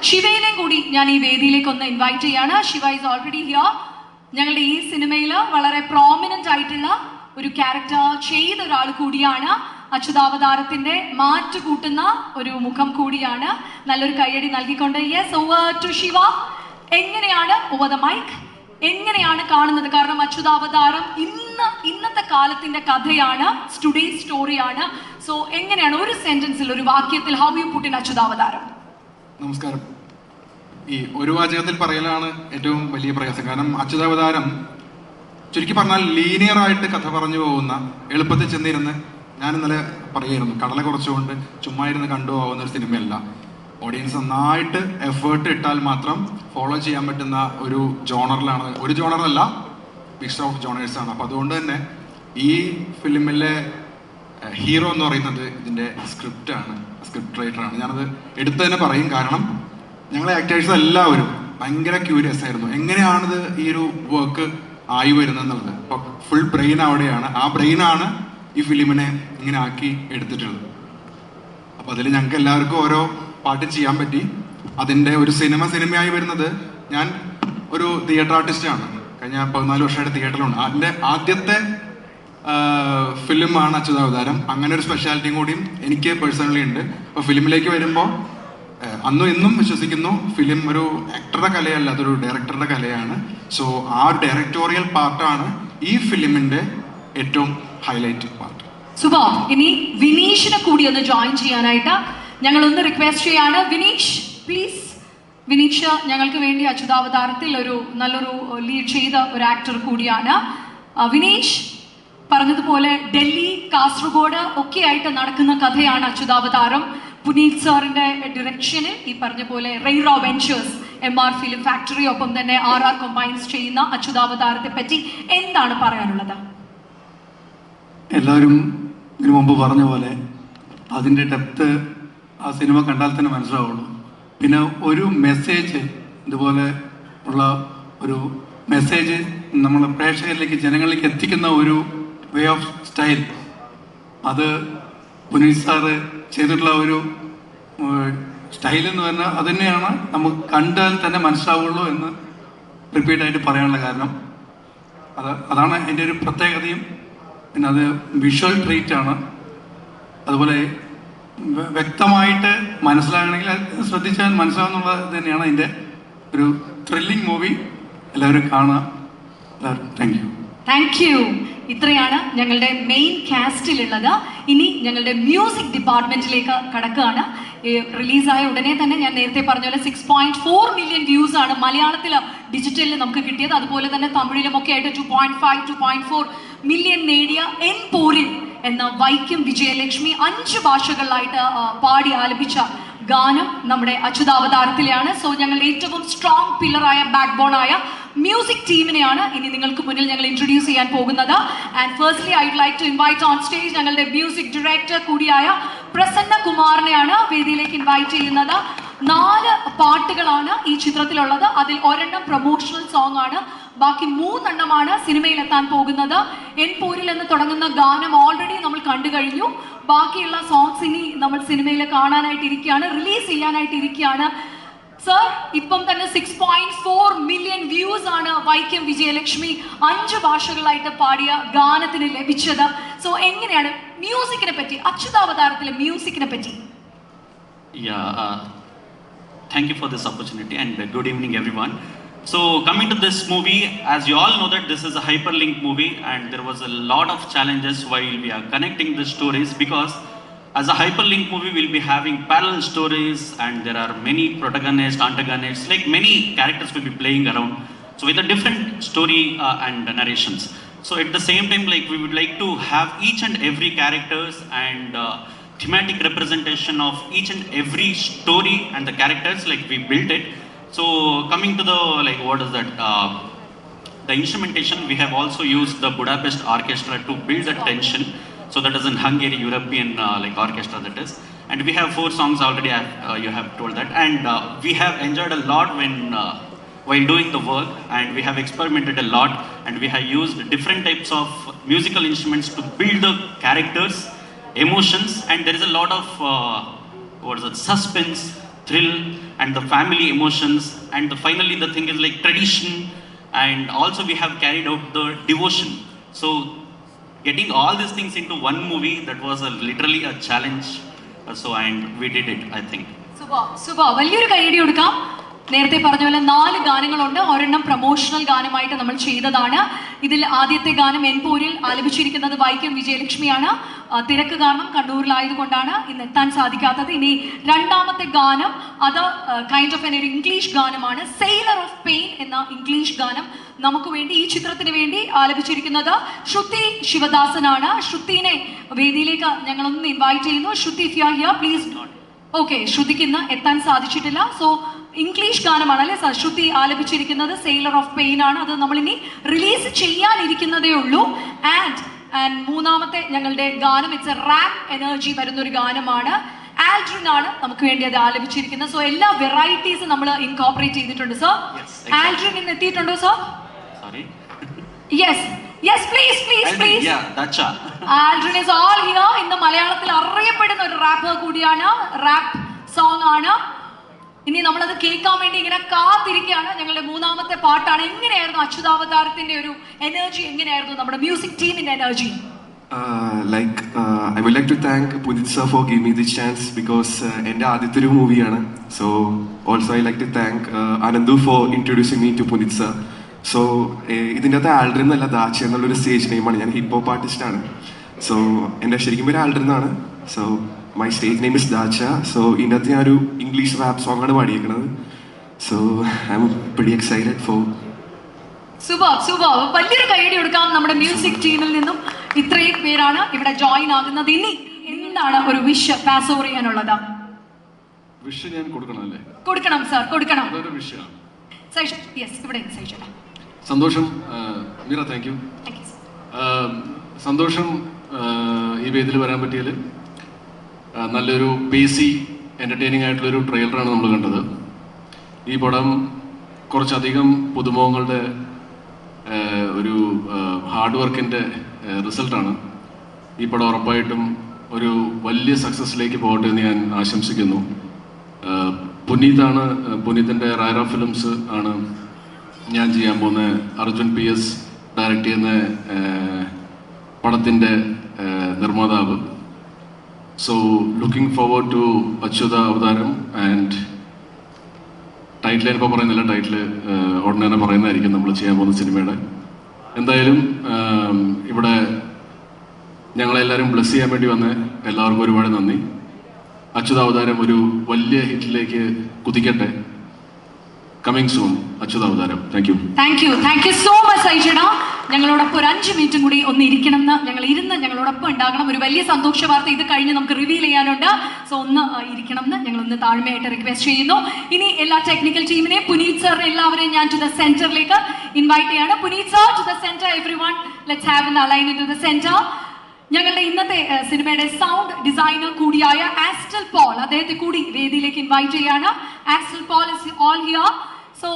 Speaker 1: ശിവനെ കൂടി ഞാൻ ഈ വേദിയിലേക്ക് ഒന്ന് ഇൻവൈറ്റ് ചെയ്യാണ്. Shiva is already here. ഞങ്ങളുടെ ഈ സിനിമയിൽ വളരെ പ്രോമിനന്റ് ആയിട്ടുള്ള ഒരു ക്യാരക്ടർ ചെയ്ത ഒരാൾ കൂടിയാണ്. അച്യുതാവതാരത്തിന്റെ മാറ്റു കൂട്ടുന്ന ഒരു മുഖം കൂടിയാണ്. നല്ലൊരു കയ്യടി നൽകിക്കൊണ്ട് യെസ് ഓവർ ടു ശിവ. എങ്ങനെയാണ് ഓവർ ദ മൈക്ക്, എങ്ങനെയാണ് കാണുന്നത്? കാരണം അച്യുതാവതാരം ഇന്നത്തെ കാലത്തിന്റെ കഥയാണ്, ടുഡേ സ്റ്റോറിയാണ്. സോ എങ്ങനെയാണ് ഒരു സെന്റൻസിൽ, ഒരു വാക്യത്തിൽ, ഹൗ യു പുട്ട് ഇൻ അച്യുതാവതാരം?
Speaker 3: നമസ്കാരം. ഈ ഒരു വാചകത്തിൽ പറയലാണ് ഏറ്റവും വലിയ പ്രയാസം. കാരണം അച്യുതാവതാരം ചുരുക്കി പറഞ്ഞാൽ ലീനിയർ ആയിട്ട് കഥ പറഞ്ഞു പോകുന്ന, എളുപ്പത്തിൽ ചെന്നിരുന്ന്, ഞാൻ ഇന്നലെ പറയായിരുന്നു, കടല കുറച്ചുകൊണ്ട് ചുമ്മാ ഇരുന്ന് കണ്ടുപോകുന്ന ഒരു സിനിമയല്ല. ഓഡിയൻസ് നന്നായിട്ട് എഫേർട്ട് ഇട്ടാൽ മാത്രം ഫോളോ ചെയ്യാൻ പറ്റുന്ന ഒരു ജോണറിലാണ്. ഒരു ജോണറല്ല, മിക്സ് ഓഫ് ജോണേഴ്സ് ആണ്. അപ്പം അതുകൊണ്ട് തന്നെ ഈ ഫിലിമിലെ ഹീറോ എന്ന് പറയുന്നത് ഇതിൻ്റെ സ്ക്രിപ്റ്റ് റൈറ്ററാണ്. ഞാനത് എടുത്തു തന്നെ പറയും. കാരണം ഞങ്ങളെ ആക്ടേഴ്സ് എല്ലാവരും ഭയങ്കര ക്യൂരിയസ് ആയിരുന്നു, എങ്ങനെയാണിത് ഈ ഒരു വർക്ക് ആയി വരുന്നത്. അപ്പോൾ ഫുൾ ബ്രെയിൻ അവിടെയാണ്. ആ ബ്രെയിനാണ് ഈ ഫിലിമിനെ ഇങ്ങനെ ആക്കി എടുത്തിട്ടുള്ളത്. അപ്പോൾ അതിൽ ഞങ്ങൾക്ക് എല്ലാവർക്കും ഓരോ പാട്ട് ചെയ്യാൻ പറ്റി. അതിൻ്റെ ഒരു സിനിമയായി വരുന്നത്, ഞാൻ ഒരു തിയേറ്റർ ആർട്ടിസ്റ്റാണ്. കഴിഞ്ഞ 14 വർഷമായിട്ട് തിയേറ്ററിലുണ്ട്. അതിൻ്റെ ആദ്യത്തെ ഫിലിമാണ് അച്യുതാവതാരം. അങ്ങനെ ഒരു സ്പെഷ്യാലിറ്റിയും കൂടിയും എനിക്ക് പേഴ്സണലി ഉണ്ട്. അപ്പോൾ ഫിലിമിലേക്ക് വരുമ്പോൾ അന്നും ഇന്നും വിശ്വസിക്കുന്നു, ഫിലിം ഒരു ആക്ടറുടെ കലയല്ല, അതൊരു ഡയറക്ടറുടെ കലയാണ്. സോ ആ ഡയറക്ടോറിയൽ പാർട്ടാണ് ഈ ഫിലിമിൻ്റെ ഏറ്റവും ഹൈലൈറ്റ് പാർട്ട്.
Speaker 1: സുബ, ഇനി വിനീഷിനെ കൂടി ഒന്ന് ജോയിൻ ചെയ്യാനായിട്ട് ഞങ്ങൾ ഒന്ന് റിക്വസ്റ്റ് ചെയ്യാണ്. വിനീഷ് പ്ലീസ്. വിനീഷ് ഞങ്ങൾക്ക് വേണ്ടി അച്യുതാവതാരത്തിൽ നല്ലൊരു ലീഡ് ചെയ്ത ഒരു ആക്ടർ കൂടിയാണ്. വിനീഷ് പറഞ്ഞതുപോലെ ഡൽഹി, കാസർഗോഡ് ഒക്കെ ആയിട്ട് നടക്കുന്ന കഥയാണ് അച്യുതാവതാരം. പുനീത് സാറിന്റെ ഡിറക്ഷനിൽ ഈ പറഞ്ഞ പോലെ റെയ്റോ വെഞ്ചേഴ്സ്, MR ഫിലിം ഫാക്ടറി, ഒപ്പം തന്നെ RR കമ്പൈൻസ് ചെയ്യുന്ന അച്യുതാവതാരത്തെ പറ്റി എന്താണ് പറയാനുള്ളത്?
Speaker 7: എല്ലാവരും ഇതിനു മുമ്പ് പറഞ്ഞ പോലെ അതിൻ്റെ ഡെപ്ത് ആ സിനിമ കണ്ടാൽ തന്നെ മനസ്സിലാവുള്ളൂ. പിന്നെ ഒരു മെസ്സേജ്, ഇതുപോലെ ഉള്ള ഒരു മെസ്സേജ് നമ്മൾ പ്രേക്ഷകരിലേക്ക്, ജനങ്ങളിലേക്ക് എത്തിക്കുന്ന ഒരു വേ ഓഫ് സ്റ്റൈൽ, അത് പുനീത് സാറ് ചെയ്തിട്ടുള്ള ഒരു സ്റ്റൈൽ എന്ന് പറഞ്ഞാൽ അത് തന്നെയാണ് നമുക്ക് കണ്ടാൽ തന്നെ മനസ്സിലാവുള്ളൂ എന്ന് റിപ്പീറ്റായിട്ട് പറയാനുള്ള കാരണം. അതാണ് എൻ്റെ ഒരു പ്രത്യേകതയും. പിന്നെ അത് വിഷ്വൽ ട്രീറ്റ് ആണ്. അതുപോലെ വ്യക്തമായിട്ട് മനസ്സിലാകണമെങ്കിൽ ശ്രദ്ധിച്ചാൽ മനസ്സിലാവുന്നുള്ളത് തന്നെയാണ് അതിൻ്റെ ഒരു ത്രില്ലിംഗ് മൂവി. എല്ലാവരും കാണുക. എല്ലാവരും താങ്ക് യു.
Speaker 1: ഇത്രയാണ് ഞങ്ങളുടെ മെയിൻ കാസ്റ്റിലുള്ളത്. ഇനി ഞങ്ങളുടെ മ്യൂസിക് ഡിപ്പാർട്ട്മെന്റിലേക്ക് കടക്കുകയാണ്. റിലീസായ ഉടനെ തന്നെ ഞാൻ നേരത്തെ പറഞ്ഞ പോലെ 6.4 മില്യൺ വ്യൂസ് ആണ് മലയാളത്തിൽ ഡിജിറ്റലിൽ നമുക്ക് കിട്ടിയത്. അതുപോലെ തന്നെ തമിഴിലും ഒക്കെ ആയിട്ട് 2.5 2.4 മില്യൺ നേടിയ എൻ പോരിൽ എന്ന വൈക്കം വിജയലക്ഷ്മി 5 ഭാഷകളിലായിട്ട് പാടി ആലപിച്ച ഗാനം നമ്മുടെ അച്യുതാവതാരത്തിലെയാണ്. സോ ഞങ്ങളുടെ ഏറ്റവും സ്ട്രോങ് പില്ലറായ ബാക്ക് ബോണായ മ്യൂസിക് ടീമിനെയാണ് ഇനി നിങ്ങൾക്ക് മുന്നിൽ ഞങ്ങൾ ഇൻട്രൊഡ്യൂസ് ചെയ്യാൻ പോകുന്നത്. And firstly I would like to invite on stage ഞങ്ങളുടെ മ്യൂസിക് ഡയറക്ടർ കൂടിയായ പ്രസന്ന കുമാറിനെയാണ് വേദിയിലേക്ക് ഇൻവൈറ്റ് ചെയ്യുന്നത്. 4 പാട്ടുകളാണ് ഈ ചിത്രത്തിലുള്ളത്. അതിൽ ഒരെണ്ണം പ്രൊമോഷണൽ സോങ് ആണ്, ബാക്കി 3 എണ്ണമാണ് സിനിമയിലെത്താൻ പോകുന്നത്. എൻ പോരിൽ എന്ന് തുടങ്ങുന്ന ഗാനം ഓൾറെഡി നമ്മൾ കണ്ടു കഴിഞ്ഞു. ബാക്കിയുള്ള സോങ്സ് ഇനി നമ്മൾ സിനിമയിൽ കാണാനായിട്ട് ഇരിക്കുകയാണ്, റിലീസ് ചെയ്യാനായിട്ട് ഇരിക്കുകയാണ്. സർ, ഇപ്പം തന്നെ 6.4 മില്യൺ വ്യൂസ് ആണ് വൈക്കം വിജയലക്ഷ്മി 5 ഭാഷകളായിട്ട് പാടിയ ഗാനത്തിന് ലഭിച്ചത്. സോ എങ്ങനെയാണ് മ്യൂസിക്കിനെ പറ്റി, അച്യുതാവതാരത്തിലെ മ്യൂസിക്കിനെ പറ്റി?
Speaker 8: Thank you for this opportunity and good evening everyone. So coming to this movie, as you all know that this is a hyperlink movie and there was a lot of challenges while we are connecting the stories, because as a hyperlink movie we'll be having parallel stories and there are many protagonists, antagonists, like many characters will be playing around, so with a different story and narrations. So at the same time, like we would like to have each and every characters and thematic representation of each and every story and the characters, like we built it. So coming to the, like, what is that, the instrumentation, we have also used the Budapest Orchestra to build the tension. So that is in Hungary, European like orchestra that is. And we have 4 songs already, you have told that. And we have enjoyed a lot while doing the work, and we have experimented a lot, and we have used different types of musical instruments to build the characters, emotions, and there is a lot of suspense, thrill, and the family emotions, and finally the thing is like tradition, and also we have carried out the devotion. So getting all these things into one movie, that was literally a challenge. And we did it, I think.
Speaker 1: Super. വലിയൊരു കൈയടി കൊടുക്കാം. നേരത്തെ പറഞ്ഞ പോലെ 4 ഗാനങ്ങളുണ്ട്. ഒരെണ്ണം promotional ഗാനമായിട്ട് നമ്മൾ ചെയ്തതാണ്. ഇതിൽ ആദ്യത്തെ ഗാനം എൻ പോരിൽ ആലപിച്ചിരിക്കുന്നത് വൈക്കം വിജയലക്ഷ്മിയാണ്. തിരക്ക് കാരണം കണ്ണൂരിലായതുകൊണ്ടാണ് ഇന്ന് എത്താൻ സാധിക്കാത്തത്. ഇനി രണ്ടാമത്തെ ഗാനം അത് കൈൻഡ് ഓഫ് ഒരു ഇംഗ്ലീഷ് ഗാനമാണ്. സെയിലർ ഓഫ് പെയിൻ എന്ന ഇംഗ്ലീഷ് ഗാനം നമുക്ക് വേണ്ടി, ഈ ചിത്രത്തിന് വേണ്ടി ആലപിച്ചിരിക്കുന്നത് ശ്രുതി ശിവദാസനാണ്. ശ്രുതിനെ വേദിയിലേക്ക് ഞങ്ങളൊന്ന് ഇൻവൈറ്റ് ചെയ്യുന്നു. Shruthi, if you are here please. Okay, ശ്രുതിക്ക് ഇന്ന് എത്താൻ സാധിച്ചിട്ടില്ല. സോ ഇംഗ്ലീഷ് ഗാനമാണ് അല്ലേ സാർ? ശ്രുതി ആലപിച്ചിരിക്കുന്നത് സെയിലർ ഓഫ് പെയിൻ ആണ്. അത് നമ്മളിനി റിലീസ് ചെയ്യാനിരിക്കുന്നതേ ഉള്ളൂ. ആൻഡ് മൂന്നാമത്തെ ഞങ്ങളുടെ ഗാനം ഇറ്റ്സ് എ റാപ്പ് എനർജി വരുന്നൊരു ഗാനമാണ്. ആൽഡ്രിൻ ആണ് നമുക്ക് വേണ്ടി അത് ആലപിച്ചിരിക്കുന്നത്. സോ എല്ലാ വെറൈറ്റീസും നമ്മൾ ഇൻകോർപ്പറേറ്റ് ചെയ്തിട്ടുണ്ട് സർ. ആൽഡ്രിൻ ഇന്ന് എത്തിയിട്ടുണ്ടോ sir? Yes please. Aldrin is all here. ഇന്ന് മലയാളത്തിൽ അറിയപ്പെടുന്ന ഒരു റാപ്പർ കൂടിയാണ്. റാപ്പ് സോങ് ആണ്. ഇനി നമ്മളത് കേൾക്കാൻ വേണ്ടി ഇങ്ങനെ കാത്തിരിക്കുകയാണ്. ഞങ്ങളുടെ മൂന്നാമത്തെ പാട്ടാണ്. എങ്ങനെയായിരുന്നു അച്യുതാവതാരത്തിന്റെ ഒരു എനർജി? എങ്ങനെയായിരുന്നു നമ്മുടെ മ്യൂസിക് ടീമിന്റെ energy?
Speaker 9: I would like to thank Punit sir for giving me this chance, because എൻ്റെ ആദ്യത്തെ ഒരു മൂവിയാണ്. So also I like to thank Anandu for introducing me to Punit sir. So ഇതിൻ്റെ അകത്ത് ആൽഡ്രിൻ എന്നല്ല, ദാച്ച എന്നുള്ളൊരു സ്റ്റേജ് നെയിമാണ്. ഞാൻ ഹിപ്പ് ഹോപ്പ് ആർട്ടിസ്റ്റാണ്. സോ എൻ്റെ ശരിക്കും പേര് ആൽഡ്രിൻ എന്നാണ്. So my stage name is Daacha. So ഇതിനകത്ത് ഞാനൊരു ഇംഗ്ലീഷ് റാപ്പ് സോങ് ആണ് പാടിയിരിക്കുന്നത്. So I M very excited for.
Speaker 1: Super. വലിയൊരു കൈയടി കൊടുക്കാം നമ്മുടെ മ്യൂസിക് ടീമിൽ നിന്നും. ഇത്രയും പേരാണ് ഇവിടെ ജോയിൻ ആകുന്നത്. ഇനി എന്താണ് ഒരു വിഷ് പാസ് ഓവർ ചെയ്യാനുള്ളത്?
Speaker 5: വിഷ് ഞാൻ കൊടുക്കണമല്ലേ?
Speaker 1: കൊടുക്കണം സർ, കൊടുക്കണം.
Speaker 5: അതൊരു വിഷയമാണ്.
Speaker 1: യെസ്, ഇവിടെ സൈഷേട്ടാ.
Speaker 5: സന്തോഷം മീറ, താങ്ക് യു. സന്തോഷം ഈ വേദിയിൽ വരാൻ പറ്റിയതിൽ. നല്ലൊരു പേസി എൻ്റർടൈനിങ് ആയിട്ടുള്ളൊരു ട്രെയിലറാണ് നമ്മൾ കണ്ടത്. ഈ പടം കുറച്ചധികം പുതുമുഖങ്ങളുടെ ഒരു ഹാർഡ് വർക്കിൻ്റെ റിസൾട്ടാണ്. ഈ പടം ഉറപ്പായിട്ടും ഒരു വലിയ സക്സസ്സിലേക്ക് പോകട്ടെ എന്ന് ഞാൻ ആശംസിക്കുന്നു. പുനീതിൻ്റെ റയറ ഫിലിംസ് ആണ് ഞാൻ ചെയ്യാൻ പോകുന്ന അർജുൻ PS ഡയറക്റ്റ് ചെയ്യുന്ന പടത്തിൻ്റെ നിർമ്മാതാവ്. So looking forward to Achyutha Avataram. And title ഞാനിപ്പോൾ പറയുന്നില്ല, ടൈറ്റിൽ ഉടനെ തന്നെ പറയുന്നതായിരിക്കും നമ്മൾ ചെയ്യാൻ പോകുന്ന സിനിമയുടെ. എന്തായാലും ഇവിടെ ഞങ്ങളെല്ലാവരും ബ്ലെസ് ചെയ്യാൻ വേണ്ടി വന്ന എല്ലാവർക്കും ഒരുപാട് നന്ദി. അച്യുതാവതാരം ഒരു വലിയ ഹിറ്റിലേക്ക് കുതിക്കട്ടെ. Coming soon Achyutavataram. Thank you.
Speaker 1: Thank you so much സൈജേട്ടാ. ഞങ്ങളോടൊപ്പം ഒരു 5 മിനിറ്റും കൂടി ഒന്ന് ഇരിക്കണം എന്ന്, ഞങ്ങളോടൊപ്പം ഉണ്ടാകണം. ഒരു വലിയ സന്തോഷ വാർത്ത ഇത് കഴിഞ്ഞ് നമുക്ക് റിവീൽ ചെയ്യാനുണ്ട്. സോ ഒന്ന് ഇരിക്കണം എന്ന് ഞങ്ങളൊന്ന് താഴ്മയായിട്ട് റിക്വസ്റ്റ് ചെയ്യുന്നു. ഇനി എല്ലാ ടെക്നിക്കൽ ടീമിനെ, പുനീത് സാറിനെ എല്ലാവരെയും ഞാൻ ടു ദ സെന്ററിലേക്ക് ഇൻവൈറ്റ് ചെയ്യാണ്. Puneeth sir to the centre. Everyone let's have an align to the centre. ഞങ്ങളുടെ ഇന്നത്തെ സിനിമയുടെ സൗണ്ട് ഡിസൈനർ കൂടിയായ ആസ്റ്റൽ പോൾ, അദ്ദേഹത്തെ കൂടി വേദിയിലേക്ക് ഇൻവൈറ്റ് ചെയ്യാണ്. Astel Paul is all here. So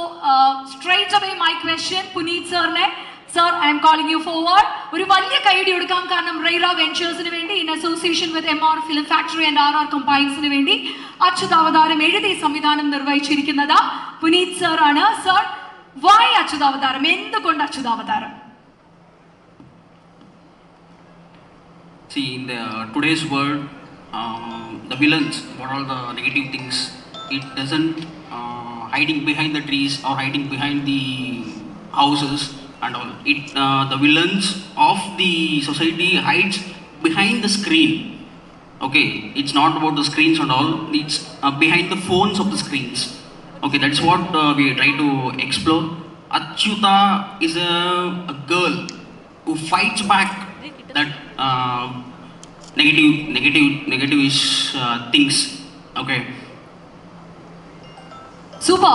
Speaker 1: straight away my question Puneeth സാറിനെ. Sir, I am calling you forward. ഒരു വലിയ കൈയടി കൊടുക്കാം, കാരണം റൈറ വെഞ്ചേഴ്സിന് വേണ്ടി in association with MR film factory and RR കമ്പൈൻസിന് വേണ്ടി അച്യുതാവതാരം എഴുതി സംവിധാനം നിർവഹിച്ചിരിക്കുന്നത് പുനീത് സർ ആണ്. Sir, why Achyutavataram? എന്തുകൊണ്ട് Achyutavataram?
Speaker 8: See, in the today's world, the villains, what all the negative things, it doesn't hiding behind the trees or hiding behind the houses and all. The villains of the society hides behind the screen. Okay, it's not about the screens and all. It's behind the phones of the screens. Okay, that's what we try to explore. Achyuta is a girl who fights back that negative things. Okay.
Speaker 1: Super.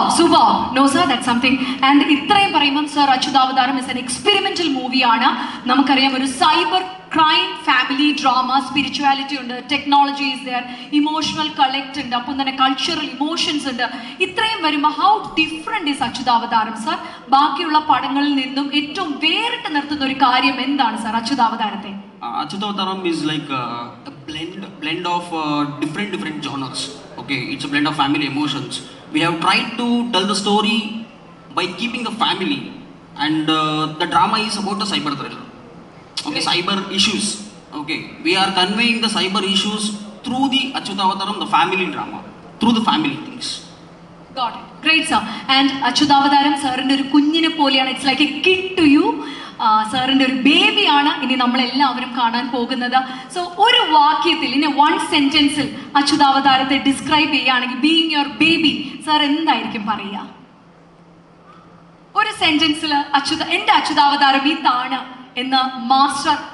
Speaker 1: No sir, that's something. And ഇത്രയും പറയുമ്പോൾ sir, Achyutavataram is an experimental മൂവിയാണ്. നമുക്കറിയാം, ഒരു cyber crime family drama, spirituality ഉണ്ട്, technology is there, emotional collect ഉണ്ട്, അപ്പം തന്നെ cultural emotions ഉണ്ട്. ഇത്രയും വരുമ്പോൾ how different is Achyutavataram sir? ബാക്കിയുള്ള പടങ്ങളിൽ നിന്നും ഏറ്റവും വേറിട്ട് നിർത്തുന്ന ഒരു കാര്യം എന്താണ് സർ അച്യുതാവതാരത്തെ?
Speaker 8: Achyutavaram is like a blend of different genres. Okay, it's a blend of family emotions. We have tried to tell the story by keeping the family, and the drama is about the cyber thriller. Okay, cyber issues. Okay, we are conveying the cyber issues through the Achyutavaram, the family drama, through the family things.
Speaker 1: Got it. Great sir. And Achyutavataram സാറിന്റെ ഒരു കുഞ്ഞിനെ പോലെയാണ്. It's like a kid to you. സാറിന്റെ ഒരു ബേബിയാണ് ഇനി നമ്മളെല്ലാവരും കാണാൻ പോകുന്നത്. സോ ഒരു വാക്യത്തിൽ, ഇൻ എ 1 സെന്റൻസിൽ അച്യുതാവതാരത്തെ ഡിസ്ക്രൈബ് ചെയ്യുകയാണെങ്കിൽ, ബീയിങ് യുവർ ബേബി, സാർ എന്തായിരിക്കും പറയുക? ഒരു സെന്റൻസിൽ എന്റെ അച്യുതാവതാരം ഇതാണ് എന്ന്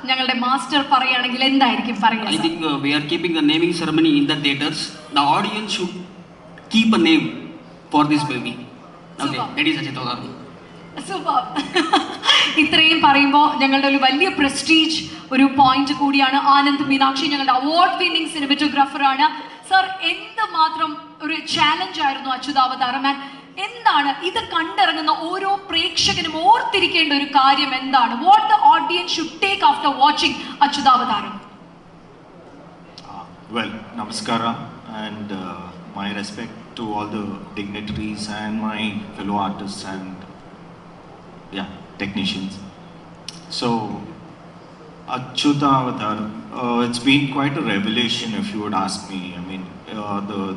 Speaker 1: ഞങ്ങളുടെ മാസ്റ്റർ പറയുകയാണെങ്കിൽ എന്തായിരിക്കും പറയുക?
Speaker 8: I think we are keeping the naming ceremony in the theaters. The audience should keep a name for this baby. Okay, that is Achyutavaram.
Speaker 1: Super. ഇത്രയും പറയുമ്പോൾ ഞങ്ങളുടെ ഒരു വലിയ പ്രസ്റ്റീജ് ഒരു പോയിന്റ് കൂടിയാണ്. ആനന്ദ് മീനാക്ഷി ഞങ്ങളുടെ അവാർഡ് വിന്നിംഗ് സിനിമറ്റോഗ്രാഫർ ആണ്. സർ, എന്തുമാത്രം ഒരു ചാലഞ്ച് ആയിരുന്നു അച്യുതാവതാരം? എന്താണ് ഇത് കണ്ടിറങ്ങുന്ന ഓരോ പ്രേക്ഷകനും ഓർത്തിരിക്കേണ്ട ഒരു കാര്യം എന്താണ്? What the audience should take after watching Achyutavataram?
Speaker 10: Well, namaskara and my respect to all the dignitaries and my fellow artists and technicians. So, Achyutavaram, it's been quite a revelation if you would ask me. I mean,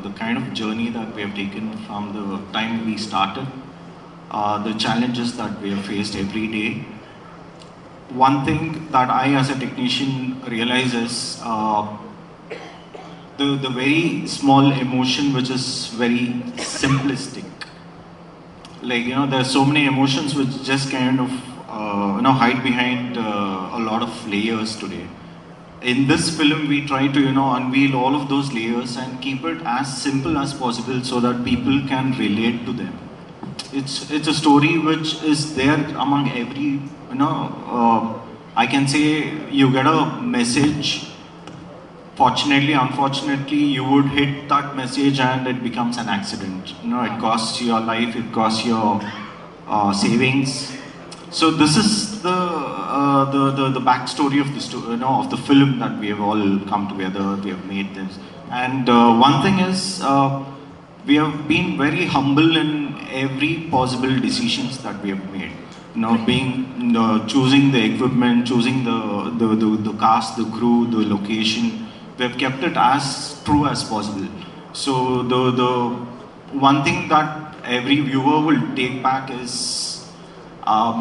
Speaker 10: the kind of journey that we have taken from the time we started, the challenges that we have faced every day. One thing that I as a technician realize is the very small emotion which is very simplistic. Like, there are so many emotions which just kind of hide behind a lot of layers today. in this film we try to unveil all of those layers and keep it as simple as possible so that people can relate to them. It's a story which is there among every I can say you get a message. Fortunately, unfortunately, you would hit that message and it becomes an accident. It costs your life, it costs your savings. So this is the backstory of the of the film that we have all come together. We have made this, and one thing is we have been very humble in every possible decisions that we have made. Choosing the equipment, choosing the cast, the crew, the location. We have kept it as true as possible. So the one thing that every viewer will take back is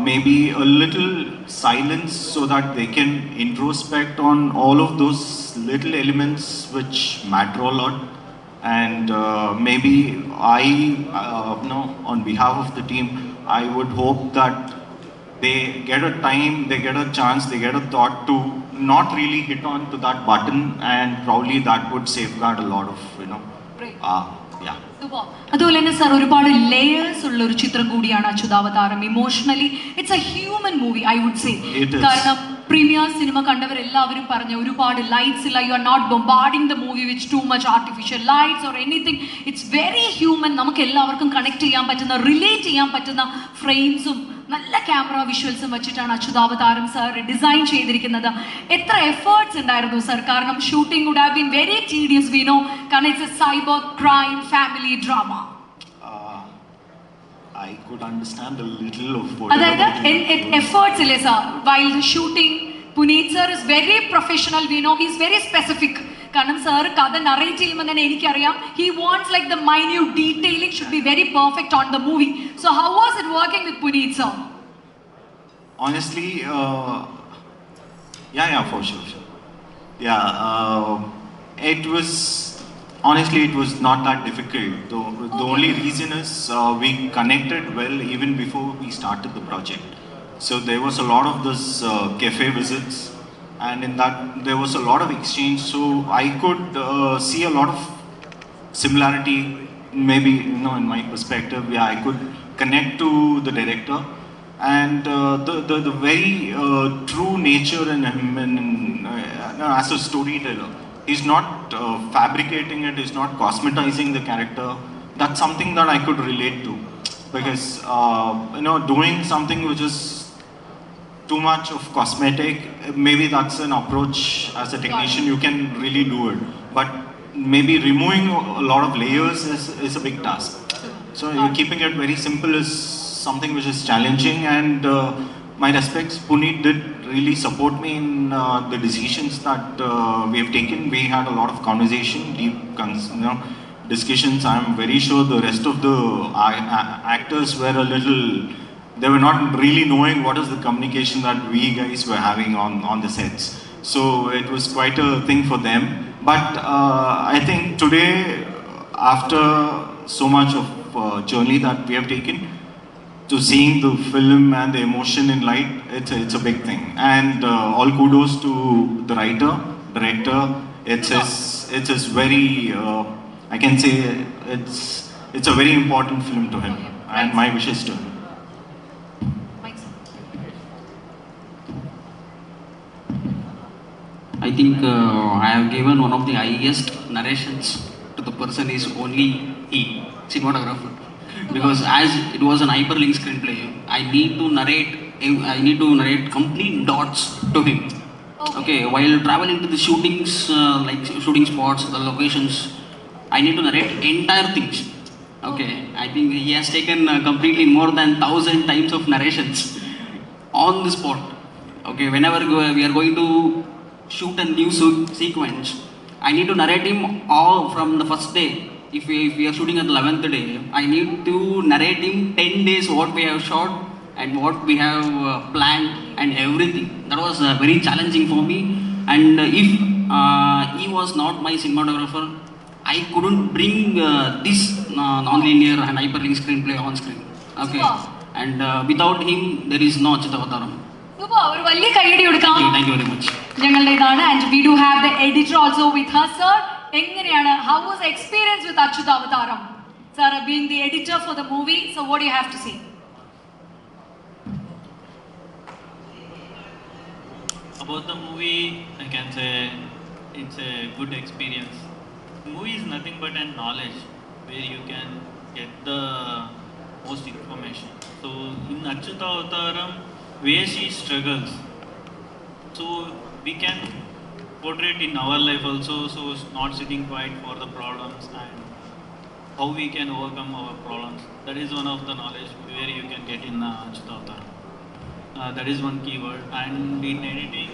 Speaker 10: maybe a little silence so that they can introspect on all of those little elements which matter a lot. And maybe on behalf of the team, I would hope that they get a time, they get a chance, they get a thought to not really hit on to that button, and probably that would safeguard a lot of yeah.
Speaker 1: അതുപോലെ തന്നെ sir ഒരുപാട് layers ഉള്ള ഒരു ചിത്രം കൂടിയാണ് Achyutavataram. Emotionally it's a human movie I would say. കാരണം premiere cinema കണ്ടവരെല്ലാവരും പറഞ്ഞ ഒരുപാട് ലൈറ്റ്സ് ഇല്ല, you are not bombarding the movie with too much artificial lights or anything. It's very human. നമുക്ക് എല്ലാവർക്കും കണക്ട് ചെയ്യാൻ പറ്റുന്ന, റിലേറ്റ് ചെയ്യാൻ പറ്റുന്ന ഫ്രെയിംസും നല്ല ക്യാമറ വിഷ്വൽസും വെച്ചിട്ടാണ് അച്യുതാവതാരം സാർ ഡിസൈൻ ചെയ്തിരിക്കുന്നത്. എത്ര എഫേർട്സ് ഉണ്ടായിരുന്നു സാർ? കാരണം shooting would have been very tedious we know, കാരണം it's a cyber crime family drama.
Speaker 10: I could understand a little of what.
Speaker 1: അതായത് എഫേർട്സ് ഇല്ലേ sir while the shooting? Puneeth sir is very professional, we know he is very specific. കാരണം sir കഥ narrate ചെയ്യുമ്പോൾ തന്നെ എനിക്കറിയാം he wants like the minute detailing should be very perfect on the movie. So how was it working with Puneet sir?
Speaker 10: Honestly, yeah, for sure. Yeah, it was. Honestly, it was not that difficult. The only reason is we connected well even before we started the project. So there was a lot of this cafe visits, and in that there was a lot of exchange. So I could see a lot of similarity, maybe in my perspective. Yeah, I could connect to the director and the very true nature in him and as a storyteller. He's not fabricating it, he's not cosmetizing the character. That's something that I could relate to. Because, doing something which is too much of cosmetic, maybe that's an approach as a technician, you can really do it. But maybe removing a lot of layers is a big task. So keeping it very simple is something which is challenging, and my respects, Puneet did really support me in the decisions that we have taken. We had a lot of conversation, deep discussions. I'm very sure the rest of the actors were a little, they were not really knowing what is the communication that we guys were having on the sets. So it was quite a thing for them. But I think today, after so much of journey that we have taken, to seeing the film and the emotion in light, it's a big thing. And all kudos to the writer, director. It's his very, I can say it's a very important film to him, and my wishes to him.
Speaker 11: I think I have given one of the highest narrations to the person is only he, cinematographer. Because as it was an hyperlink screenplay, I need to narrate complete dots to him. Okay, while traveling to the shootings, like shooting spots, the locations, I need to narrate entire things. Okay, I think he has taken completely more than 1,000 times of narrations on the spot. Okay, whenever we are going to shoot a new sequence, I need to narrate him all from the first day. If we are shooting at the 11th day, I need to narrate him 10 days what we have shot and what we have planned and everything. That was very challenging for me. And if he was not my cinematographer, I couldn't bring this non-linear and hyperlink screenplay on screen. Okay. And without him, there is no Achyutavataram.
Speaker 1: ഒരു വലിയ കൈയടി കൊടുക്കാം.
Speaker 11: Thank you very much.
Speaker 1: ഞങ്ങളുടേതാണ്. And we do have the editor also with her. Sir, എങ്ങനെയാണ്, how was experience with Achyutavataram? Sir, being the editor for the movie, so what do you have to say?
Speaker 12: About the movie, I can say it's a good experience. The movie is nothing but a knowledge where you can get the most information. So in Achyutavataram, where she struggles, so we can portray it in our life also. So it's not sitting quiet for the problems and how we can overcome our problems. That is one of the knowledge where you can get in Achyutavataram. That is one keyword. And in editing,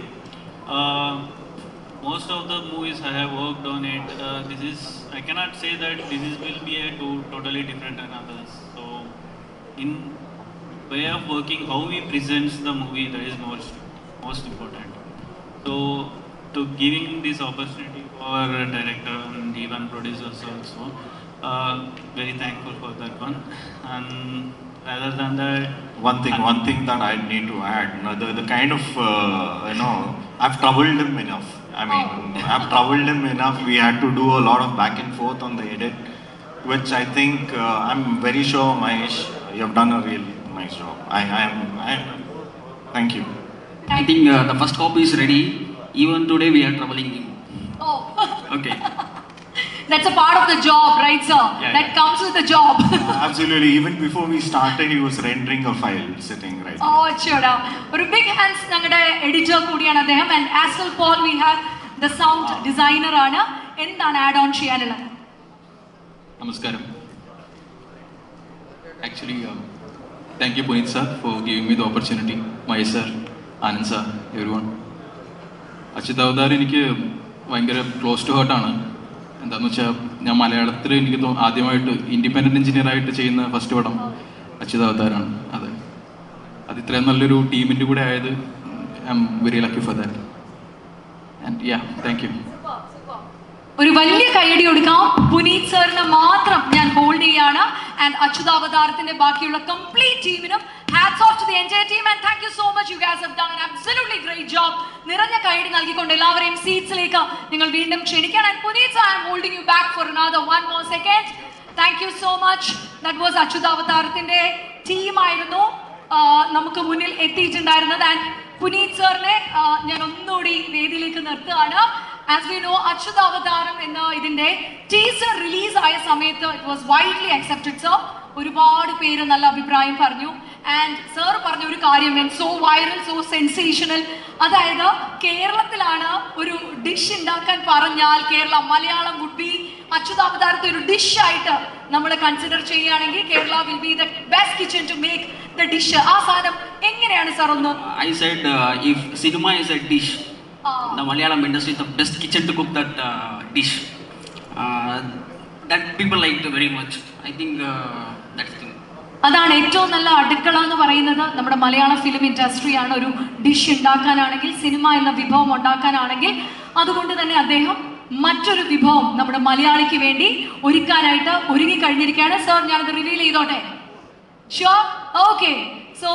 Speaker 12: most of the movies I have worked on it. I cannot say that will be a totally different than others. So in way of working, how we present the movie, that is most important. So to giving this opportunity for director and even producers also, very thankful for that one. And rather than that,
Speaker 10: one thing that I need to add, the kind of I've troubled him enough. I mean, I've troubled him enough. We had to do a lot of back and forth on the edit, which I think I'm very sure, Mahesh, you have done a real nice job. Thank you.
Speaker 11: I think the first copy is ready. Even today we are troubling him.
Speaker 1: Oh.
Speaker 11: Okay.
Speaker 1: That's a part of the job, right, sir?
Speaker 10: Yeah,
Speaker 1: that comes with the job.
Speaker 10: Absolutely. Even before we started, he was rendering a file sitting right there.
Speaker 1: Oh, sure. ഒരു big hands ഞങ്ങളുടെ editor കൂടിയാണ് അദ്ദേഹം. And Astel Paul, we have the sound designer ആണ്. എന്താണ് add on ചെയ്യാനുള്ളത്?
Speaker 13: നമസ്കാരം. Actually thank you Puneeth sir for giving me the opportunity. Mahesh sir, Anand sir, everyone. Achyutavataram എനിക്ക് ഭയങ്കര ക്ലോസ് ടു ഹേർട്ടാണ്. എന്താണെന്ന് വെച്ചാൽ ഞാൻ മലയാളത്തിൽ എനിക്ക് ആദ്യമായിട്ട് ഇൻഡിപെൻഡൻറ്റ് എഞ്ചിനീയറായിട്ട് ചെയ്യുന്ന ഫസ്റ്റ് പടം അച്യുതാവതാരമാണ്. അത് ഇത്രയും നല്ലൊരു ടീമിൻ്റെ കൂടെ ആയത് I am very lucky for that. And yeah, thank you.
Speaker 1: ഒരു വലിയ കൈയടി കൊടുക്കാം. പുനീത് സാറിന് മാത്രം ഞാൻ ഹോൾഡ് ചെയ്യാണ്. ആൻഡ് അച്യുതാവതാരത്തിന്റെ ബാക്കിയുള്ള കംപ്ലീറ്റ് ടീമിനും hats off to the entire team and thank you so much. You guys have done an absolutely great job. നിറഞ്ഞ കൈയടി നൽകിക്കൊണ്ട് എല്ലാവരെയും സീറ്റ്സിലേക്ക് നിങ്ങൾ വീണ്ടും ക്ഷണിക്കണം. And Puneet sir, I am holding you back for another one more second. Thank you so much. That was അച്യുതാവതാരത്തിന്റെ team ആയിരുന്നു നമുക്ക് മുന്നിൽ എത്തിയിട്ടുണ്ടായിരുന്നത്. ആൻഡ് പുനീത് സാറിനെ ഞാൻ ഒന്നുകൂടി വേദിയിലേക്ക് നിർത്തുകയാണ്. As we know, അച്യുതാവതാരം എന്ന ഇതിന്റെ ടീസർ റിലീസ് ആയ സമയത്ത് it was widely accepted, sir. ഒരുപാട് പേര് നല്ല അഭിപ്രായം പറഞ്ഞു. ആൻഡ് സർ പറഞ്ഞ ഒരു കാര്യം, സോ വൈറൽ, സോ സെൻസേഷണൽ. അതായത് കേരളത്തിലാണ് ഒരു ഡിഷ് ഉണ്ടാക്കാൻ പറഞ്ഞാൽ മലയാളം വുഡ് ബി അച്യുതാവതാരത്തെ ഒരു ഡിഷ് ആയിട്ട് നമ്മൾ കൺസിഡർ ചെയ്യുകയാണെങ്കിൽ Kerala will be the best kitchen to make the dish. ആ സാധനം എങ്ങനെയാണ് സർ ഒന്ന്?
Speaker 11: I said if cinema is a dish, the Malayalam industry is the best kitchen to cook that dish. That people liked very much. I think that's the
Speaker 1: അതാണ് ഏറ്റവും നല്ല അടുക്കള എന്ന് പറയുന്നത് നമ്മുടെ മലയാള ഫിലിം ഇൻഡസ്ട്രിയാണ്. ഒരു ഡിഷ് ഉണ്ടാക്കാനാണെങ്കിൽ, സിനിമ എന്ന വിഭവം ഉണ്ടാക്കാനാണെങ്കിൽ, അതുകൊണ്ട് തന്നെ അദ്ദേഹം മറ്റൊരു വിഭവം നമ്മുടെ മലയാളിക്ക് വേണ്ടി ഒരുക്കാനായിട്ട് ഒരുങ്ങി കഴിഞ്ഞിരിക്കുകയാണ്. സാർ, ഞാനത് റിവീൽ ചെയ്തോട്ടെ? Sure, okay. സോ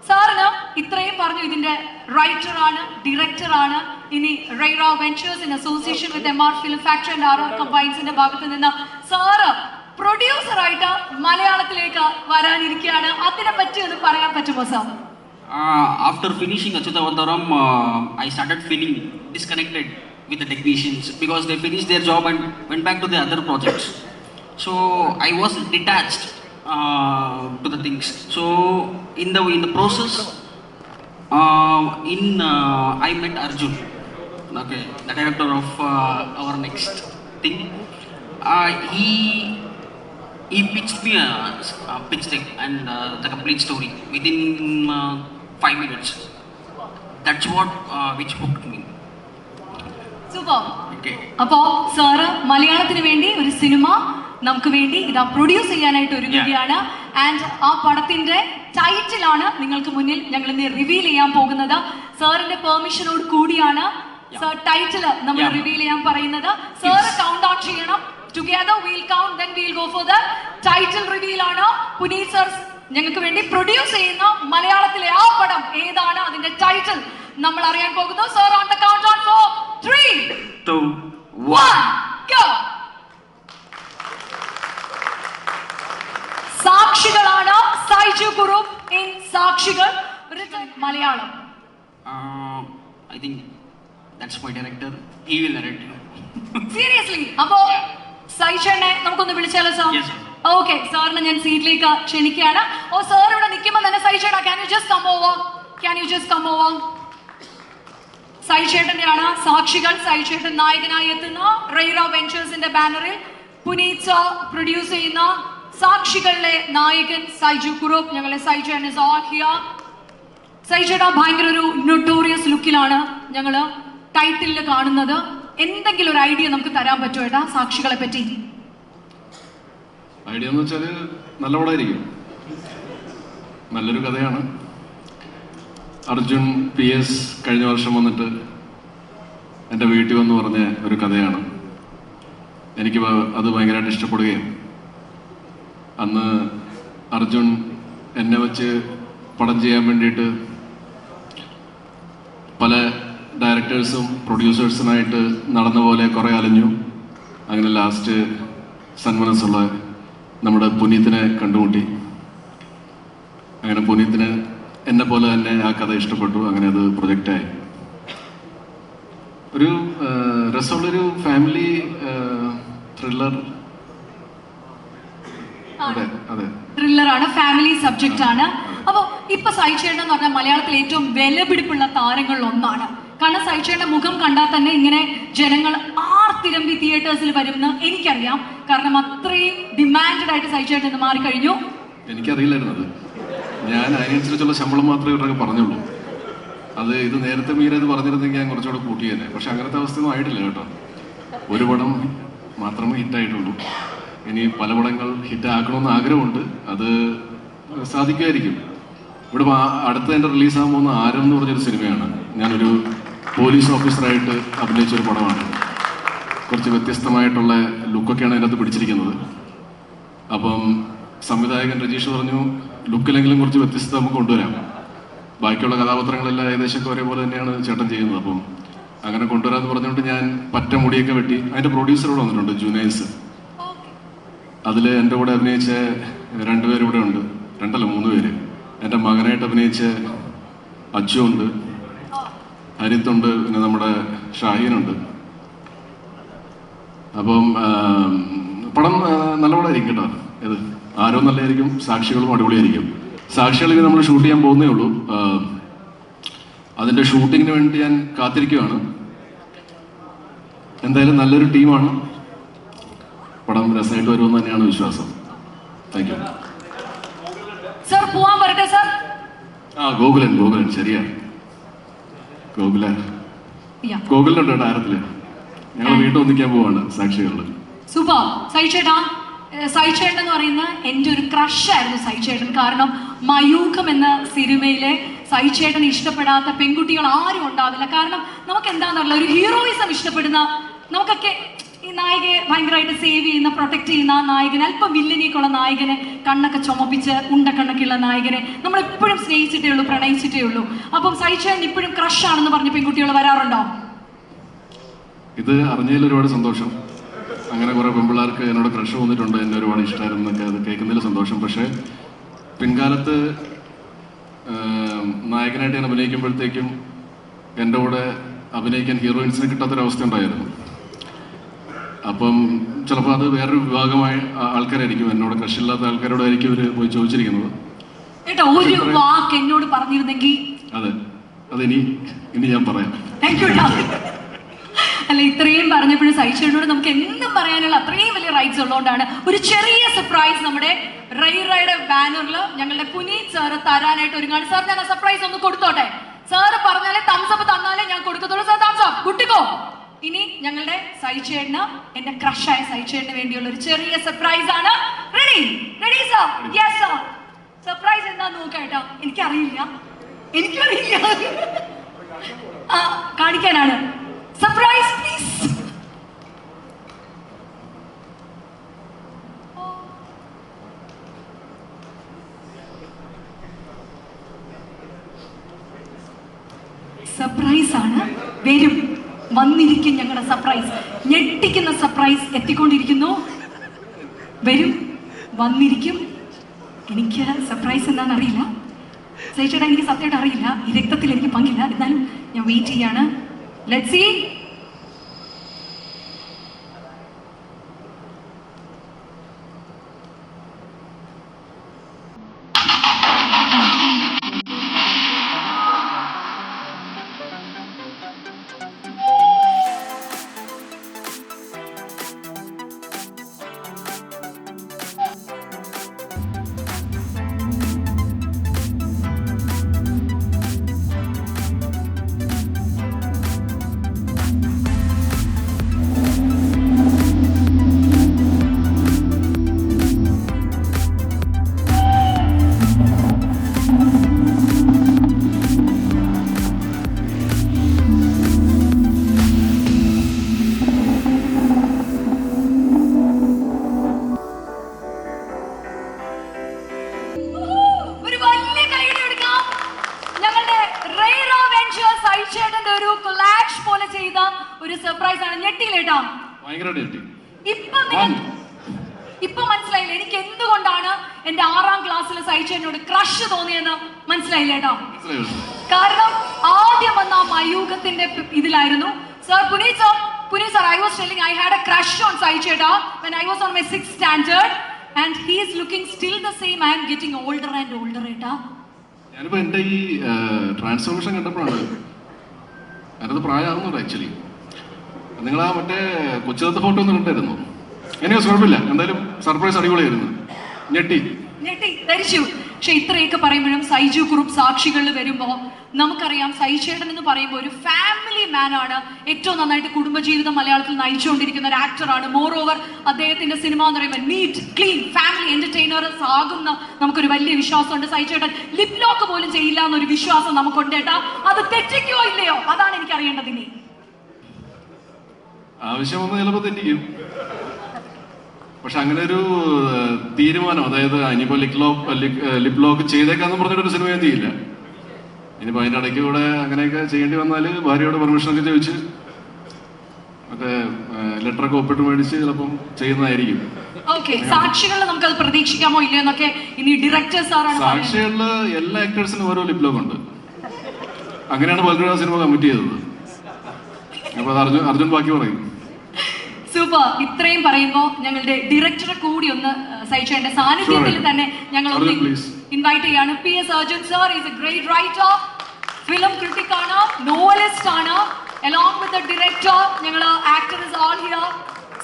Speaker 1: സാറിന് ഇത്രയും പറഞ്ഞു. ഇതിന്റെ റൈറ്ററാണ്, ഡയറക്ടറാണ്. ഇനി Raira ventures in association with MR film factory and RR കമ്പൈൻസിന്റെ ഭാഗത്ത് നിന്ന് സാറ് പ്രൊഡ്യൂസറായിട്ട് മലയാളത്തിലേക്ക് വരാനിരിക്കുകയാണ്. അതിനെ പറ്റി ഒന്ന് പറയാൻ പറ്റുമോ sir?
Speaker 11: After finishing Achyutavataram, I started feeling disconnected with the technicians because they finished their job and went back to their other projects. So I was detached to the things. So in the process, I met Arjun, okay, the director of our next thing. He pitched me a pitch deck and the complete story within 5 minutes. That's what which hooked me.
Speaker 1: Super. അപ്പോ sir മലയാളത്തിന് വേണ്ടി ഒരു cinema നമുക്ക് വേണ്ടി ഇതാ produce ചെയ്യാനായിട്ട് ഒരുങ്ങുകയാണ്. And ആ പടത്തിന്റെ ടൈറ്റിലാണ് നിങ്ങൾക്ക് മുന്നിൽ ഞങ്ങൾ ഇന്ന് റിവീൽ ചെയ്യാൻ പോകുന്നത്. സാറിന്റെ പെർമിഷനോട് കൂടിയാണ് സാർ ടൈറ്റിൽ നമ്മൾ റിവീൽ ചെയ്യാൻ പറയുന്നത്. സാറ് കൗണ്ട് ഔട്ട് ചെയ്യണം. Together we'll count, then we'll go for the title reveal. ആണ് പുനീത് സർ ഞങ്ങൾക്ക് വേണ്ടി പ്രൊഡ്യൂസ് ചെയ്യുന്ന മലയാളത്തിലെ ആ പടം ഏതാണ്, അതിന്റെ ടൈറ്റിൽ നമ്മൾ അറിയാൻ പോകുന്നു. Sir, on the count
Speaker 11: I think that's my director. He will narrate.
Speaker 1: Seriously അപ്പോ സൈഷനെ നമുക്കൊന്ന് വിളിച്ചാലോ സാർ?
Speaker 11: Yes, sir.
Speaker 1: ഓക്കെ, സാറിനെ ഞാൻ സീറ്റിലേക്ക് ക്ഷണിക്കുകയാണ്. ഓ സാർ ഇവിടെ നിൽക്കുമ്പോൾ തന്നെ സൈഷേട്ടാ, can you just come over? സൈഷേട്ടന്റെയാണ് സാക്ഷികൾ. സൈഷേട്ടൻ നായകനായി എത്തുന്ന റൈറ വെഞ്ചേഴ്സിന്റെ ബാനറിൽ പുനീത് സാർ പ്രൊഡ്യൂസ് ചെയ്യുന്ന സാക്ഷികളിലെ നായകൻ സൈജു കുറുപ്പ്. ഞങ്ങളെ സൈജൻ ഇസ് ഓൾ ഹിയർ. സൈജേട്ടാ ഭയങ്കര ഒരു നൊട്ടോറിയസ് ലുക്കിലാണ് ഞങ്ങള് ടൈറ്റിലിൽ കാണുന്നത്. എന്തെങ്കിലും ഒരു ഐഡിയ നമുക്ക് തരാൻ പറ്റുമോ ഏട്ടാ സാക്ഷികളെ പറ്റി?
Speaker 14: ഐഡിയ എന്ന് വെച്ചാൽ നല്ല പടമായിരിക്കും, നല്ലൊരു കഥയാണ്. അർജുൻ PS കഴിഞ്ഞ വർഷം വന്നിട്ട് എൻ്റെ വീട്ടിൽ വന്ന് പറഞ്ഞ ഒരു കഥയാണ്. എനിക്ക് അത് ഭയങ്കരമായിട്ട് ഇഷ്ടപ്പെടുകയും അന്ന് അർജുൻ എന്നെ വെച്ച് പടം ചെയ്യാൻ വേണ്ടിയിട്ട് പല ഡയറക്ടേഴ്സും പ്രൊഡ്യൂസേഴ്സിനായിട്ട് നടന്ന പോലെ കുറേ അലഞ്ഞു. അങ്ങനെ ലാസ്റ്റ് സന്മനസ്സുള്ള നമ്മുടെ പുനീത്തിനെ കണ്ടുമുട്ടി. അങ്ങനെ പുനീത്തിന് എന്നെ പോലെ തന്നെ ആ കഥ ഇഷ്ടപ്പെട്ടു. അങ്ങനെ അത് പ്രൊജക്റ്റായി. ഒരു രസമുള്ളൊരു ഫാമിലി ത്രില്ലർ. അതെ അതെ,
Speaker 1: ത്രില്ലറാണ്, ഫാമിലി സബ്ജക്റ്റ് ആണ്. അപ്പൊ ഇപ്പൊ സൈചേട്ടൻ എന്ന് പറഞ്ഞാൽ മലയാളത്തിൽ ഏറ്റവും വിലപിടിപ്പുള്ള താരങ്ങളിൽ ഒന്നാണ്. കാരണം സൈചേട്ടന്റെ മുഖം കണ്ടാൽ തന്നെ ഇങ്ങനെ ജനങ്ങൾ ആർത്തിരമ്പി തിയേറ്റേഴ്സിൽ വരുമെന്ന് എനിക്കറിയാം. കാരണം അത്രയും ഡിമാൻഡഡ് ആയിട്ട് സൈചേട്ടൻ ഇന്ന് മാറിക്കഴിഞ്ഞു.
Speaker 14: എനിക്കറിയില്ലായിരുന്നത്. ഞാൻ അതിനനുസരിച്ചുള്ള ശമ്പളം മാത്രമേ ഇവരൊക്കെ പറഞ്ഞുള്ളൂ. ഇത് നേരത്തെ മീരത് പറഞ്ഞിരുന്നെങ്കിൽ ഞാൻ കുറച്ചുകൂടെ കൂട്ടിയേനെ. പക്ഷെ അങ്ങനത്തെ അവസ്ഥയൊന്നും ആയിട്ടില്ല കേട്ടോ. ഒരു പടം മാത്രമേ ഹിറ്റായിട്ടുള്ളൂ. ഇനി പല പടങ്ങൾ ഹിറ്റാക്കണമെന്ന് ആഗ്രഹമുണ്ട്. അത് സാധിക്കുമായിരിക്കും. ഇവിടെ അടുത്ത എൻ്റെ റിലീസാകാൻ പോകുന്ന ആരം എന്ന് പറഞ്ഞൊരു സിനിമയാണ്. ഞാനൊരു പോലീസ് ഓഫീസറായിട്ട് അഭിനയിച്ചൊരു പടമാണ്. കുറച്ച് വ്യത്യസ്തമായിട്ടുള്ള ലുക്കൊക്കെയാണ് അതിനകത്ത് പിടിച്ചിരിക്കുന്നത്. അപ്പം സംവിധായകൻ രജീഷ് പറഞ്ഞു, ലുക്കിലെങ്കിലും കുറച്ച് വ്യത്യസ്തത നമുക്ക് കൊണ്ടുവരാം. ബാക്കിയുള്ള കഥാപാത്രങ്ങളെല്ലാം ഏകദേശമൊക്കെ ഒരേപോലെ തന്നെയാണ് ചേട്ടൻ ചെയ്യുന്നത്. അപ്പം അങ്ങനെ കൊണ്ടുവരാമെന്ന് പറഞ്ഞുകൊണ്ട് ഞാൻ പറ്റ മുടിയൊക്കെ വെട്ടി. അതിൻ്റെ പ്രൊഡ്യൂസറോട് വന്നിട്ടുണ്ട്, ജുനൈസ്. അതിൽ എൻ്റെ കൂടെ അഭിനയിച്ച 2 പേര് ഇവിടെ ഉണ്ട്. 2 അല്ല 3 പേര്. എൻ്റെ മകനായിട്ട് അഭിനയിച്ച അച്ചു ഉണ്ട്, ഹരിത്തുണ്ട്, പിന്നെ നമ്മുടെ ഷാഹീനുണ്ട്. അപ്പം പടം നല്ല പടമായിരിക്കും കേട്ടോ. ഇത് ആരോ നല്ലതായിരിക്കും, സാക്ഷികളും അടിപൊളിയായിരിക്കും. സാക്ഷികളിൽ നമ്മൾ ഷൂട്ട് ചെയ്യാൻ പോകുന്നേ ഉള്ളൂ. അതിൻ്റെ ഷൂട്ടിങ്ങിന് വേണ്ടി ഞാൻ കാത്തിരിക്കുകയാണ്. എന്തായാലും നല്ലൊരു ടീമാണ്. പടം രസമായിട്ട് വരുമെന്ന് തന്നെയാണ് വിശ്വാസം. Thank you.
Speaker 1: സർ പോവാൻ വരട്ടെ സർ.
Speaker 14: ഗോകുലൻ ശരിയാ. ഗോകുലുണ്ട് ഡയറക്റ്റില്. ഞങ്ങൾ വീട്ടിൽ ഒന്നിക്കാൻ പോവാണ് സാക്ഷികളിൽ.
Speaker 1: സൂപ്പർ. സൈചേട്ടൻ എന്ന് പറയുന്ന എൻ്റെ ഒരു ക്രഷായിരുന്നു സൈചേട്ടൻ. കാരണം മയൂഖം എന്ന സിനിമയിലെ സൈചേട്ടനെ ഇഷ്ടപ്പെടാത്ത പെൺകുട്ടികൾ ആരും ഉണ്ടാവില്ല. കാരണം നമുക്ക് എന്താണെന്നറിയില്ല, ഒരു ഹീറോയിസം ഇഷ്ടപ്പെടുന്ന, നമുക്കൊക്കെ ഈ നായികയെ ഭയങ്കരമായിട്ട് സേവ് ചെയ്യുന്ന, പ്രൊട്ടക്ട് ചെയ്യുന്ന ആ നായകനെ, അല്പം വില്ലനേക്കുള്ള നായകനെ, കണ്ണൊക്കെ ചുമപ്പിച്ച് ഉണ്ടക്കണ്ണൊക്കെയുള്ള നായകനെ നമ്മൾ എപ്പോഴും സ്നേഹിച്ചിട്ടേ ഉള്ളൂ, പ്രണയിച്ചിട്ടേ ഉള്ളൂ. അപ്പം സൈചേട്ടൻ ഇപ്പോഴും ക്രഷാണെന്ന് പറഞ്ഞ് പെൺകുട്ടികൾ വരാറുണ്ടോ?
Speaker 14: ഇത് അറിഞ്ഞതിൽ ഒരുപാട് സന്തോഷം. അങ്ങനെ കുറെ പെൺപിള്ളേർക്ക് എന്നോട് ക്രഷ് വന്നിട്ടുണ്ട്, എന്നെ ഒരുപാട് ഇഷ്ടമായിരുന്നു എന്നൊക്കെ. അത് കേൾക്കുന്നതിൽ സന്തോഷം. പക്ഷേ പിൻകാലത്ത് നായകനായിട്ട് ഞാൻ അഭിനയിക്കുമ്പോഴത്തേക്കും എൻ്റെ കൂടെ അഭിനയിക്കാൻ ഹീറോയിൻസിന് കിട്ടാത്തൊരവസ്ഥ ഉണ്ടായിരുന്നു. അപ്പം ചിലപ്പോൾ അത് വേറൊരു വിഭാഗമായ ആൾക്കാരായിരിക്കും, എന്നോട് ക്രഷില്ലാത്ത ആൾക്കാരോടായിരിക്കും ഇവർ പോയി ചോദിച്ചിരിക്കുന്നത്.
Speaker 1: ഒരു വാക്ക് എന്നോട് പറഞ്ഞിരുന്നെങ്കിൽ.
Speaker 14: അതെ, ഇനി ഞാൻ പറയാം.
Speaker 1: അല്ല, ഇത്രയും പറഞ്ഞപ്പോഴും സൈചേട്ടനോട് നമുക്ക് എന്തും പറയാനുള്ള അത്രയും വലിയ റൈറ്റ്സ് ഉള്ളതുകൊണ്ടാണ് ഒരു ചെറിയ സർപ്രൈസ് നമ്മുടെ റൈറയുടെ ബാനറിൽ ഞങ്ങളുടെ പുനീത് സാറ് തരാനായിട്ട് ഒരുങ്ങാണ്. സാർ ഞാൻ ആ സർപ്രൈസ് ഒന്ന് കൊടുത്തോട്ടെ? സാറ് പറഞ്ഞാലേ തംസപ്പ് തന്നാലേ ഞാൻ കൊടുക്കത്തുള്ളൂ. Sir thumbs up കുട്ടിക്കോ. ഇനി ഞങ്ങളുടെ സൈചേട്ടന്, എന്റെ ക്രഷായ സൈചേട്ടന് വേണ്ടിയുള്ള ഒരു ചെറിയ സർപ്രൈസ് ആണ്. Ready sir? Yes sir. Surprise എന്താന്ന് നോക്കാട്ടോ. എനിക്കറിയില്ല കാണിക്കാനാണ്. Surprise please. സർപ്രൈസ് ആണ്. വന്നിരിക്കും ഞങ്ങളുടെ സർപ്രൈസ്. ഞെട്ടിക്കുന്ന സർപ്രൈസ് എത്തിക്കൊണ്ടിരിക്കുന്നു. വന്നിരിക്കും. എനിക്ക് സർപ്രൈസ് എന്താണെന്ന് അറിയില്ല സൈചേട്ടാ, എനിക്ക് സത്യമായിട്ട് അറിയില്ല. ഈ രക്തത്തിൽ എനിക്ക് പങ്കില്ല. എന്നാലും ഞാൻ വെയിറ്റ് ചെയ്യാണ്. Let's see. ഒരു വലിയ കൈയ്യടി കൊടുക്കാം. ഞങ്ങളുടെ റെയ്റോ വെഞ്ചേഴ്സ് സൈചേട്ടന്റെ ഒരു കൊളാഷ് പോലെ ചെയ്ത ഒരു സർപ്രൈസ് ആണ്. ഞെട്ടിയില്ലേട്ടാ? ഇപ്പൊ മനസ്സിലായില്ല എനിക്ക് എന്തുകൊണ്ടാണ് എന്റെ 6ാം ക്ലാസ്സിലെ സൈചേട്ടനോട് ക്രഷ് തോന്നിയെന്ന് മനസ്സിലായില്ലേട്ടാ? കാരണം ആദ്യം വന്ന ആ മയൂഖത്തിന്റെ ഇതിലായിരുന്നു. Sir Puneeth sir, I was telling I had a crush on Saicheta when I was on my 6th standard and he is looking still the same. I am getting older and older eta.
Speaker 14: ഞാനിപ്പോ എന്റെ ഈ transformation കണ്ടപ്പോഴാണ് ഞാനത് പ്രായമാകുന്നുണ്ട് actually. നിങ്ങൾ ആ മറ്റേ കൊച്ചിലത്തെ photo ഒന്നും കണ്ടായിരുന്നു? എനിക്ക് കുഴപ്പമില്ല, എന്തായാലും സർപ്രൈസ് അടിപൊളിയായിരുന്നു. ഞെട്ടി
Speaker 1: ധരിച്ചു. പക്ഷെ ഇത്രയൊക്കെ പറയുമ്പോഴും സൈജു കുറുപ്പ് സാക്ഷികളിൽ വരുമ്പോൾ നമുക്കറിയാം സൈചേട്ടൻ എന്ന് പറയുമ്പോൾ ഒരു ഫാമിലി മാൻ ആണ്. ഏറ്റവും നന്നായിട്ട് കുടുംബജീവിതം മലയാളത്തിൽ നയിച്ചുകൊണ്ടിരിക്കുന്ന ഒരു ആക്ടറാണ്. മോർ ഓവർ അദ്ദേഹത്തിന്റെ സിനിമ എന്ന് പറയുമ്പോൾ നീറ്റ് ക്ലീൻ ഫാമിലി എന്റർടൈനേഴ്സ് ആകുന്ന നമുക്കൊരു വലിയ വിശ്വാസമുണ്ട്. സൈചേട്ടൻ ലിപ് ലോക്ക് പോലും ചെയ്യില്ല എന്നൊരു വിശ്വാസം നമുക്കുണ്ട് ഏട്ടാ. അത് തെറ്റിക്കോ ഇല്ലയോ? അതാണ് എനിക്ക് അറിയേണ്ടത്. ഇനി
Speaker 14: ആവശ്യം വന്ന് ചിലപ്പോൾ തെറ്റിക്കും. പക്ഷെ അങ്ങനെ ഒരു തീരുമാനം, അതായത് ഇനിയിപ്പോ ലിപ് ലോക്ക് ചെയ്തേക്കാന്ന് പറഞ്ഞിട്ടൊരു സിനിമ ഞാൻ ചെയ്യില്ല. ഇനിയിപ്പോ അതിന്റെ ഇടയ്ക്ക് കൂടെ അങ്ങനെയൊക്കെ ചെയ്യേണ്ടി വന്നാല് ഭാര്യയോട് പെർമിഷനൊക്കെ ചോദിച്ച് മറ്റേ ലെറ്ററൊക്കെ ഒപ്പിട്ട് മേടിച്ച് ചിലപ്പം ചെയ്യുന്നതായിരിക്കും.
Speaker 1: സാക്ഷികളിൽ നമുക്കത് പ്രതീക്ഷിക്കാമോ ഇല്ലയോ എന്നൊക്കെ ഇനി ഡയറക്ടേഴ്സ് ആരാണ്?
Speaker 14: സാക്ഷികളില് എല്ലാ ആക്ടേഴ്സിനും ഓരോ ലിപ് ലോക്ക് ഉണ്ട്. അങ്ങനെയാണ് പലരും ആ സിനിമ കമ്മിറ്റ് ചെയ്തത്. അപ്പൊ അത് അർജുൻ ബാക്കി പറയും.
Speaker 1: സൂപ്പർ. ഇത്രയും പറയുമ്പോൾ ഞങ്ങളുടെ ഡയറക്ടറെ കൂടി ഒന്ന് സൈചേട്ടന്റെ സാന്നിധ്യത്തിൽ തന്നെ ഞങ്ങൾ ഒന്ന് ഇൻവൈറ്റ് ചെയ്യാണ്. PS Arjun sir is a great writer, film critic ആണ്, novelist ആണ്, along with the director. ഞങ്ങൾ actor is all here.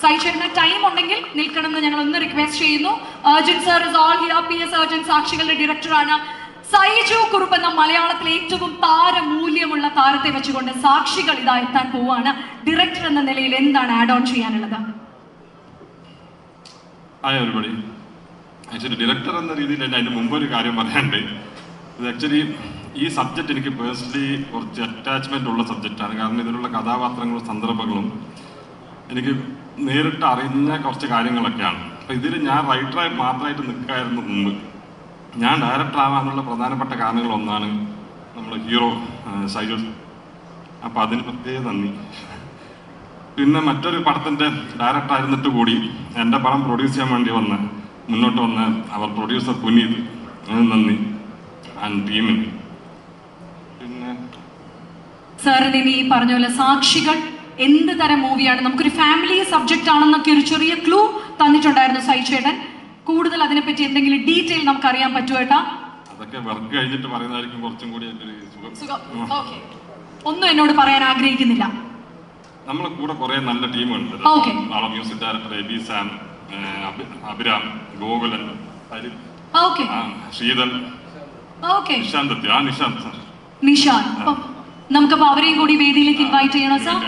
Speaker 1: സൈചേട്ടന് ടൈം ഉണ്ടെങ്കിൽ നിൽക്കണം എന്ന് ഞങ്ങൾ ഒന്ന് റിക്വസ്റ്റ് ചെയ്യുന്നു. Arjun sir is all here. PS Arjun സാക്ഷികളുടെ ഡയറക്ടർ ആണ്. സൈജു കുറുപ്പ് എന്ന മലയാളത്തിലെ ഏറ്റവും താരമൂല്യമുള്ള താരത്തെ വെച്ചുകൊണ്ട് സാക്ഷികൾ ഇതാ എത്താൻ പോവാണ്. ഡയറക്ടർ എന്ന നിലയിൽ എന്താണ് ആഡ് ഓൺ ചെയ്യാനുള്ളത്?
Speaker 6: ആക്ച്വലി ഡയറക്ടർ എന്ന രീതിയിൽ അതിന് മുമ്പ് ഒരു കാര്യം പറയാനുണ്ട്. ഇത് ആക്ച്വലി ഈ സബ്ജക്റ്റ് എനിക്ക് പേഴ്സണലി കുറച്ച് അറ്റാച്ച്മെന്റ് ഉള്ള സബ്ജക്റ്റാണ്. കാരണം ഇതിലുള്ള കഥാപാത്രങ്ങളും സന്ദർഭങ്ങളും എനിക്ക് നേരിട്ട് അറിയുന്ന കുറച്ച് കാര്യങ്ങളൊക്കെയാണ്. അപ്പം ഇതിൽ ഞാൻ റൈറ്ററായി മാത്രമായിട്ട് നിൽക്കായിരുന്നു മുമ്പ്. ഞാൻ ഡയറക്ടർ ആവാനുള്ള പ്രധാനപ്പെട്ട കാരണങ്ങളൊന്നാണ് നമ്മൾ ഹീറോ സൈജു. അപ്പം അതിന് പ്രത്യേക നന്ദി. പിന്നെ മറ്റൊരു പടത്തിൻ്റെ ഡയറക്ടർ ആയിരുന്നിട്ട് കൂടി എൻ്റെ പടം പ്രൊഡ്യൂസ് ചെയ്യാൻ വേണ്ടി മുന്നോട്ട് വന്ന അവർ പ്രൊഡ്യൂസർ പുനീത്, നന്ദി. ആൻഡ് ടീമിന്. പിന്നെ
Speaker 1: സാറിന് ഇനി പറഞ്ഞ പോലെ സാക്ഷികൾ എന്ത് തരം മൂവിയാണ്? നമുക്കൊരു ഫാമിലി സബ്ജക്റ്റ് ആണെന്നൊക്കെ ഒരു ചെറിയ ക്ലൂ തന്നിട്ടുണ്ടായിരുന്നു സൈചേട്ടൻ. കൂടുതൽ അതിനെപ്പറ്റി എന്തെങ്കിലും ഡീറ്റെയിൽ നമുക്ക് അറിയാൻ പറ്റുമേട്ടാ?
Speaker 6: അതൊക്കെ വർക്ക് കഴിഞ്ഞിട്ട് പറയുന്നതായിരിക്കും കുറച്ചും കൂടി
Speaker 1: ഒന്നും എന്നോട് പറയാൻ ആഗ്രഹിക്കുന്നില്ല.
Speaker 6: നമ്മളെ കൂടെ കുറെ നല്ല ടീമുണ്ട്. Music director Aby Sam, Abhiram, Gokulan, Sreedhal,
Speaker 1: Nishanth. നമുക്കപ്പോ അവരെയും കൂടി വേദിയിലേക്ക് ഇൻവൈറ്റ് ചെയ്യണോ സാർ?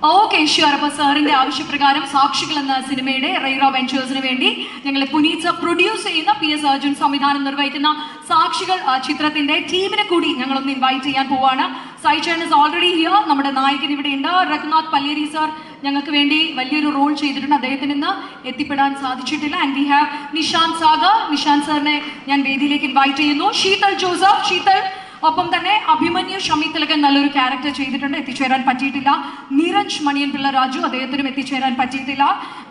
Speaker 1: Okay, sure. അപ്പൊ സാറിന്റെ ആവശ്യപ്രകാരം സാക്ഷികൾ എന്ന സിനിമയുടെ റെയ്റോ വെഞ്ചേഴ്സിന് വേണ്ടി ഞങ്ങളെ പുനീത് സർ പ്രൊഡ്യൂസ് ചെയ്യുന്ന PS Arjun സംവിധാനം നിർവഹിക്കുന്ന സാക്ഷികൾ ചിത്രത്തിന്റെ ടീമിനെ കൂടി ഞങ്ങളൊന്ന് ഇൻവൈറ്റ് ചെയ്യാൻ പോവാണ്. സൈചേട്ടൻ ഇസ് ഓൾറെഡി ഹിയർ. നമ്മുടെ നായകൻ ഇവിടെ ഉണ്ട്. രഘുനാഥ് പല്ലേരി സർ ഞങ്ങൾക്ക് വേണ്ടി വലിയൊരു റോൾ ചെയ്തിട്ടുണ്ട്. അദ്ദേഹത്തിന് ഇന്ന് എത്തിപ്പെടാൻ സാധിച്ചിട്ടില്ല. And we have Nishant Sagar. Nishant സാറിനെ ഞാൻ വേദിയിലേക്ക് ഇൻവൈറ്റ് ചെയ്യുന്നു. ശീതൽ ജോസഫ്, ശീതൽ. ഒപ്പം തന്നെ അഭിമന്യു ഷമിത്തിലകൻ നല്ലൊരു ക്യാരക്ടർ ചെയ്തിട്ടുണ്ട്, എത്തിച്ചേരാൻ പറ്റിയിട്ടില്ല. നീരജ് മണിയൻ പിള്ള രാജു, അദ്ദേഹത്തിനും എത്തിച്ചേരാൻ പറ്റിയിട്ടില്ല.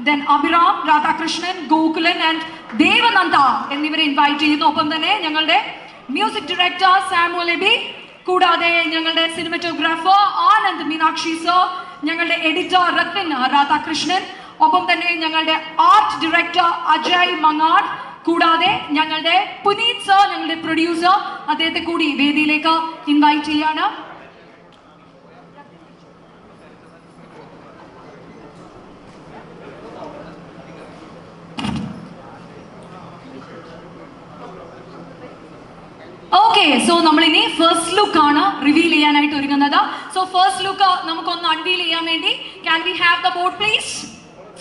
Speaker 1: ദെൻ അഭിറാം, രാധാകൃഷ്ണൻ, ഗോകുലൻ ആൻഡ് ദേവനന്ദ എന്നിവരെ ഇൻവൈറ്റ് ചെയ്യുന്നു. ഒപ്പം തന്നെ ഞങ്ങളുടെ മ്യൂസിക് ഡയറക്ടർ സാമുവൽ എബി, കൂടാതെ ഞങ്ങളുടെ സിനിമറ്റോഗ്രാഫർ ആനന്ദ് മീനാക്ഷി സർ, ഞങ്ങളുടെ എഡിറ്റർ രത്ൻ രാധാകൃഷ്ണൻ, ഒപ്പം തന്നെ ഞങ്ങളുടെ ആർട്ട് ഡയറക്ടർ അജയ് മങ്ങാട്, കൂടാതെ ഞങ്ങളുടെ പുനീത് സർ, ഞങ്ങളുടെ പ്രൊഡ്യൂസർ, അദ്ദേഹത്തെ കൂടി വേദിയിലേക്ക് ഇൻവൈറ്റ് ചെയ്യാണ്. ഓക്കെ, സോ നമ്മളിനി ഫസ്റ്റ് ലുക്ക് ആണ് റിവീൽ ചെയ്യാനായിട്ട് ഒരുങ്ങുന്നത്. സോ ഫസ്റ്റ് ലുക്ക് നമുക്കൊന്ന് അൺവീൽ ചെയ്യാൻ വേണ്ടി can we have the board please?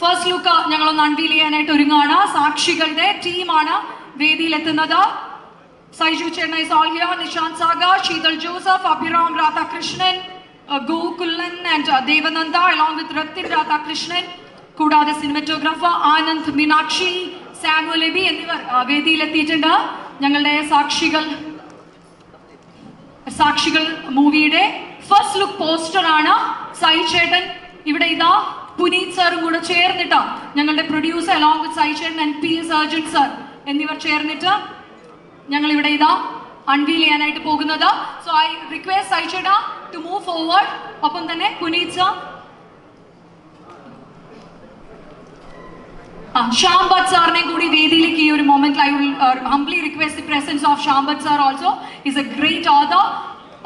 Speaker 1: First look ഞങ്ങളൊന്ന് അൺവീൽ ചെയ്യാനായിട്ട് ഒരുങ്ങുകയാണ്. സാക്ഷികളുടെ ടീമാണ് വേദിയിലെത്തുന്നത്. സൈജു ചെന്നൈ സോൾഹിയ, Nishanth Sagar, Sheethal Joseph, Abhiram Radhakrishnan, Gokulan and Devananda along with Rathin Radhakrishnan, കൂടാതെ സിനിമറ്റോഗ്രാഫർ ആനന്ദ് മീനാക്ഷി, സാമുവൽ എബി എന്നിവർ വേദിയിലെത്തിയിട്ടുണ്ട്. ഞങ്ങളുടെ സാക്ഷികൾ മൂവിയുടെ ഫസ്റ്റ് ലുക്ക് പോസ്റ്റർ ആണ്. സായി ചേട്ടൻ ഇവിടെ ഇതാ പുനീത് സാറും കൂടെ ചേർന്നിട്ട്, ഞങ്ങളുടെ പ്രൊഡ്യൂസർ along with സായി ചേട്ടൻ ആൻഡ് PS അർജുൻ സർ എന്നിവർ ചേർന്നിട്ട് ഞങ്ങൾ ഇവിടെ ഇതാ അൺവീൽ ചെയ്യാനായിട്ട് പോകുന്നത്. സോ ഐ റിക്വസ്റ്റ് സായി ചേട്ടാ ടു മൂവ് ഫോർവേഡ്. ഒപ്പം തന്നെ പുനീത് സർ, Shyam Bhatt സാറിനെ കൂടി വേദിയിലേക്ക് ഈ ഒരു മൊമെന്റിൽ I will humbly request the presence of Shyam Bhatt sir also. Is a great author.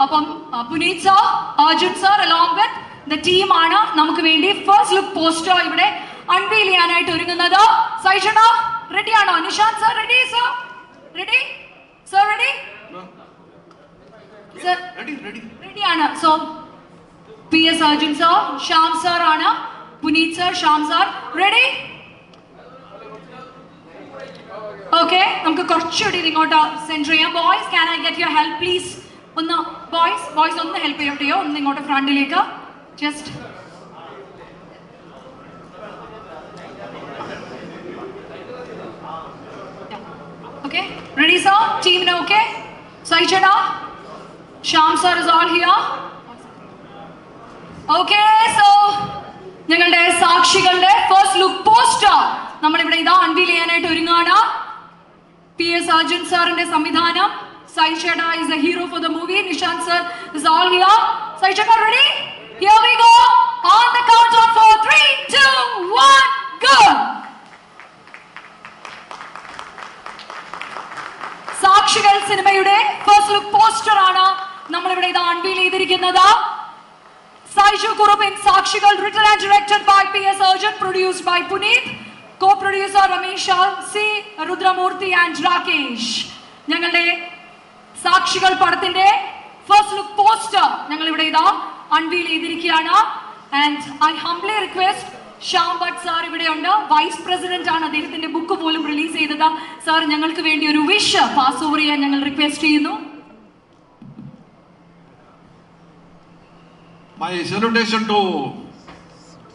Speaker 1: അപ്പം Puneeth sir, Arjun sir along with the team ആണ് നമുക്ക് വേണ്ടി ഫസ്റ്റ് ലുക്ക് പോസ്റ്റർ ഇവിടെ അൺവീൽ ചെയ്യാനായിട്ട് ഒരുങ്ങുന്നത്. സൈജന റെഡിയാണോ? Nishanth sir ready? Sir ready? Sir ready? Sir റെഡിയാണ്. So PS Arjun sir, Shyam sir ആണ്, Puneeth sir, Shyam sir ready? Okay, നമുക്ക് കുറച്ചുകൂടി ഇങ്ങോട്ട് സെൻറ്റർ ചെയ്യാം. Boys, can I get your help please? ഒന്ന് ബോയ്സ് ഒന്ന് ഹെൽപ്പ് ചെയ്യട്ടെയോ? ഒന്ന് ഇങ്ങോട്ട് ഫ്രണ്ടിലേക്ക് ജസ്റ്റ്. Okay, ready sir? ടീമിന് ഓക്കെ? സൈചേട്ടാ, Shyam sir is all here. Okay, so ഞങ്ങളുടെ സാക്ഷികളുടെ ഫസ്റ്റ് ലുക്ക് പോസ്റ്റർ നമ്മളിവിടെ ഇതാ അൺവീൽ ചെയ്യാനായിട്ട് ഒരുങ്ങാണ്. PS അർജുൻ സാറിന്റെ സംവിധാനം. സായി ചേട്ടാ is the hero for the movie. Nishant sir is all here. Sai Cheta ready? Here we go. On the count of 4, 3, 2, 1, go. സാക്ഷികൾ സിനിമയുടെ ഫസ്റ്റ് ലുക്ക് പോസ്റ്റർ ആണ് നമ്മളിവിടെ ഇതാ അൺവീൽ ചെയ്തിരിക്കുന്നത്. Saiju Kurupin Sakshigal, written and directed by PS Arjun, produced by Puneet, co-producer Ramesh C, Rudramurthy and Rakesh. ഞങ്ങളുടെ സാക്ഷികൾ പടത്തിന്റെ first look poster ഞങ്ങൾ ഇവിടെ ഇതാ അൺവീൽ ചെയ്തിരിക്കുകയാണ്. And I humbly request Shyam Bhat sir ഇവിടെയുണ്ട്. വൈസ് പ്രസിഡന്റ് ആണ്, അദ്ദേഹത്തിന്റെ ബുക്ക് പോലും റിലീസ് ചെയ്തത്. സാർ ഞങ്ങൾക്ക് വേണ്ടി ഒരു വിഷ് പാസ് ഓവർ ചെയ്യാൻ ഞങ്ങൾ റിക്വസ്റ്റ് ചെയ്യുന്നു.
Speaker 15: My salutation to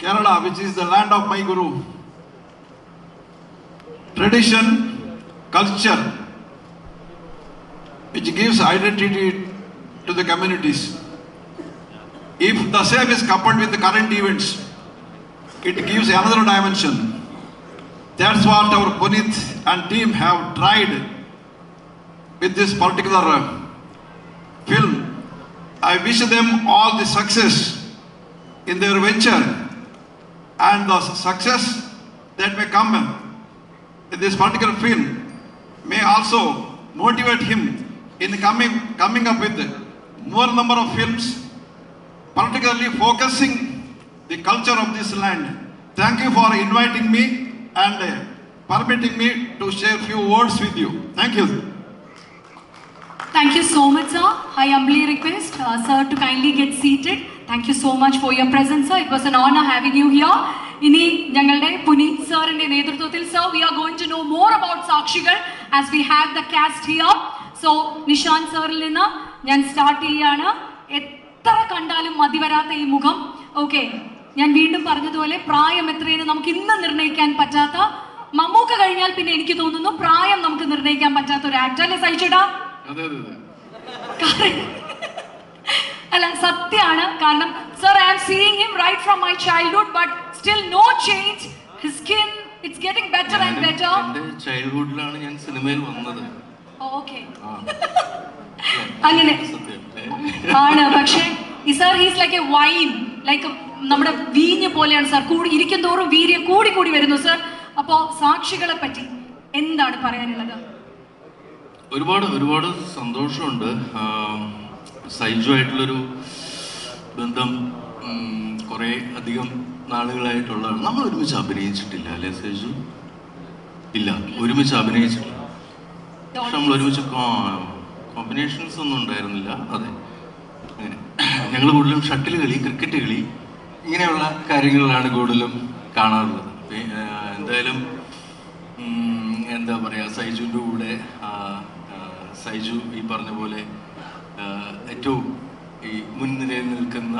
Speaker 15: Kerala, which is the land of my Guru. Tradition, culture, which gives identity to the communities. If the same is coupled with the current events, it gives another dimension. That's what our Puneet and team have tried with this particular film. I wish them all the success in their venture, and the success that may come in this particular film may also motivate him in coming up with more number of films, particularly focusing the culture of this land. Thank you for inviting me and permitting me to share few words with you. Thank you.
Speaker 1: Thank you so much, sir. I humbly request sir to kindly get seated. Thank you so much for your presence, sir. It was an honor having you here. ഇനി ഞങ്ങളുടെ പുനീത് സാറിന്റെ നേതൃത്വത്തിൽ sir we are going to know more about സാക്ഷികൾ as we have the cast here. So Nishanth സാറിൽ നിന്ന് ഞാൻ start ചെയ്യാണ്. എത്ര കണ്ടാലും മതിവരാത്ത ഈ മുഖം. ഓക്കെ, ഞാൻ വീണ്ടും പറഞ്ഞതുപോലെ പ്രായം എത്രയെന്ന് നമുക്ക് ഇന്ന് നിർണ്ണയിക്കാൻ പറ്റാത്ത, മമ്മൂക്ക കഴിഞ്ഞാൽ പിന്നെ എനിക്ക് തോന്നുന്നു പ്രായം നമുക്ക് നിർണ്ണയിക്കാൻ പറ്റാത്ത ഒരു ആക്ടർ അല്ലേ സഹിച്ചേട്ടാ? അല്ല, സത്യമാണ്. കാരണം sir I am seeing him right from my childhood, but still no change. His skin it's getting better and better.
Speaker 16: എൻ്റെ ചൈൽഡ്ഹുഡിലാണ് ഞാൻ സിനിമയിൽ വന്നത്.
Speaker 1: ഓക്കെ, അങ്ങനെ ആണ്. പക്ഷേ sir he's like a wine, like നമ്മുടെ വീഞ്ഞ് പോലെയാണ് സാർ. ഇരിക്കും തോറും വീര്യം കൂടി കൂടി വരുന്നു സാർ. അപ്പോ സാക്ഷികളെ പറ്റി എന്താണ് പറയാനുള്ളത്?
Speaker 16: ഒരുപാട് സന്തോഷമുണ്ട്. സൈജു ആയിട്ടുള്ളൊരു ബന്ധം കുറേ അധികം നാളുകളായിട്ടുള്ളതാണ്. നമ്മൾ ഒരുമിച്ച് അഭിനയിച്ചിട്ടില്ല അല്ലേ സൈജു? ഇല്ല, ഒരുമിച്ച് അഭിനയിച്ചിട്ടില്ല. പക്ഷെ നമ്മൾ ഒരുമിച്ച് കോമ്പിനേഷൻസ് ഒന്നും ഉണ്ടായിരുന്നില്ല. അതെ, അങ്ങനെ ഞങ്ങൾ കൂടുതലും ഷട്ടിൽ കളി, ക്രിക്കറ്റ് കളി, ഇങ്ങനെയുള്ള കാര്യങ്ങളിലാണ് കൂടുതലും കാണാറുള്ളത്. എന്തായാലും എന്താ പറയുക, സൈജുവിൻ്റെ കൂടെ സൈജു ഈ പറഞ്ഞ പോലെ ഏറ്റവും ഈ മുൻനിരയിൽ നിൽക്കുന്ന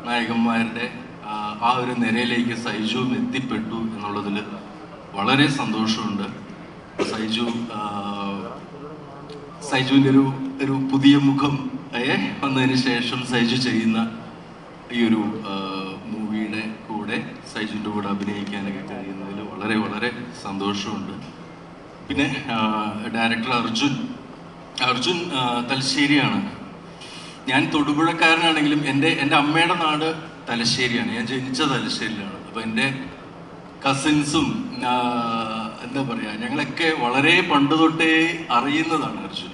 Speaker 16: നായകന്മാരുടെ ആ ഒരു നിരയിലേക്ക് സൈജുവും എത്തിപ്പെട്ടു എന്നുള്ളതിൽ വളരെ സന്തോഷമുണ്ട്. സൈജുവിൻ്റെ ഒരു പുതിയ മുഖം വന്നതിന് ശേഷം സൈജു ചെയ്യുന്ന ഈ ഒരു മൂവിയുടെ കൂടെ സൈജുവിൻ്റെ കൂടെ അഭിനയിക്കാനൊക്കെ കഴിയുന്നതിൽ വളരെ സന്തോഷമുണ്ട്. പിന്നെ ഡയറക്ടർ അർജുൻ തലശ്ശേരിയാണ്. ഞാൻ തൊടുപുഴക്കാരനാണെങ്കിലും എൻ്റെ അമ്മയുടെ നാട് തലശ്ശേരിയാണ്. ഞാൻ ജനിച്ച തലശ്ശേരിയിലാണ്. അപ്പോൾ എൻ്റെ കസിൻസും എന്താ പറയുക, ഞങ്ങളൊക്കെ വളരെ പണ്ട് തൊട്ടേ അറിയുന്നതാണ് അർജുൻ.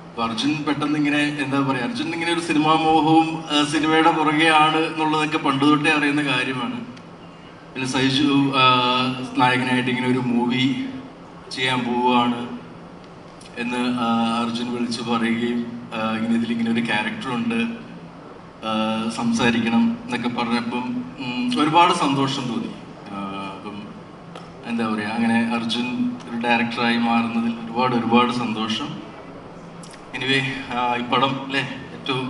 Speaker 16: അപ്പോൾ അർജുൻ പെട്ടെന്ന് ഇങ്ങനെ എന്താ പറയുക, അർജുൻ ഇങ്ങനെ ഒരു സിനിമാ മോഹവും സിനിമയുടെ പുറകെയാണ് എന്നുള്ളതൊക്കെ പണ്ട് തൊട്ടേ അറിയുന്ന കാര്യമാണ്. പിന്നെ സൈജു നായകനായിട്ട് ഇങ്ങനെ ഒരു മൂവി ചെയ്യാൻ പോവുകയാണ് എന്ന് അർജുൻ വിളിച്ച് പറയുകയും ഇതിലിങ്ങനെ ഒരു ക്യാരക്ടറുണ്ട്, സംസാരിക്കണം എന്നൊക്കെ പറഞ്ഞപ്പം ഒരുപാട് സന്തോഷം തോന്നി. അപ്പം എന്താ പറയുക, അങ്ങനെ അർജുൻ ഒരു ഡയറക്ടറായി മാറുന്നതിൽ ഒരുപാട് സന്തോഷം. എനിവേ ഈ പടം അല്ലേ ഏറ്റവും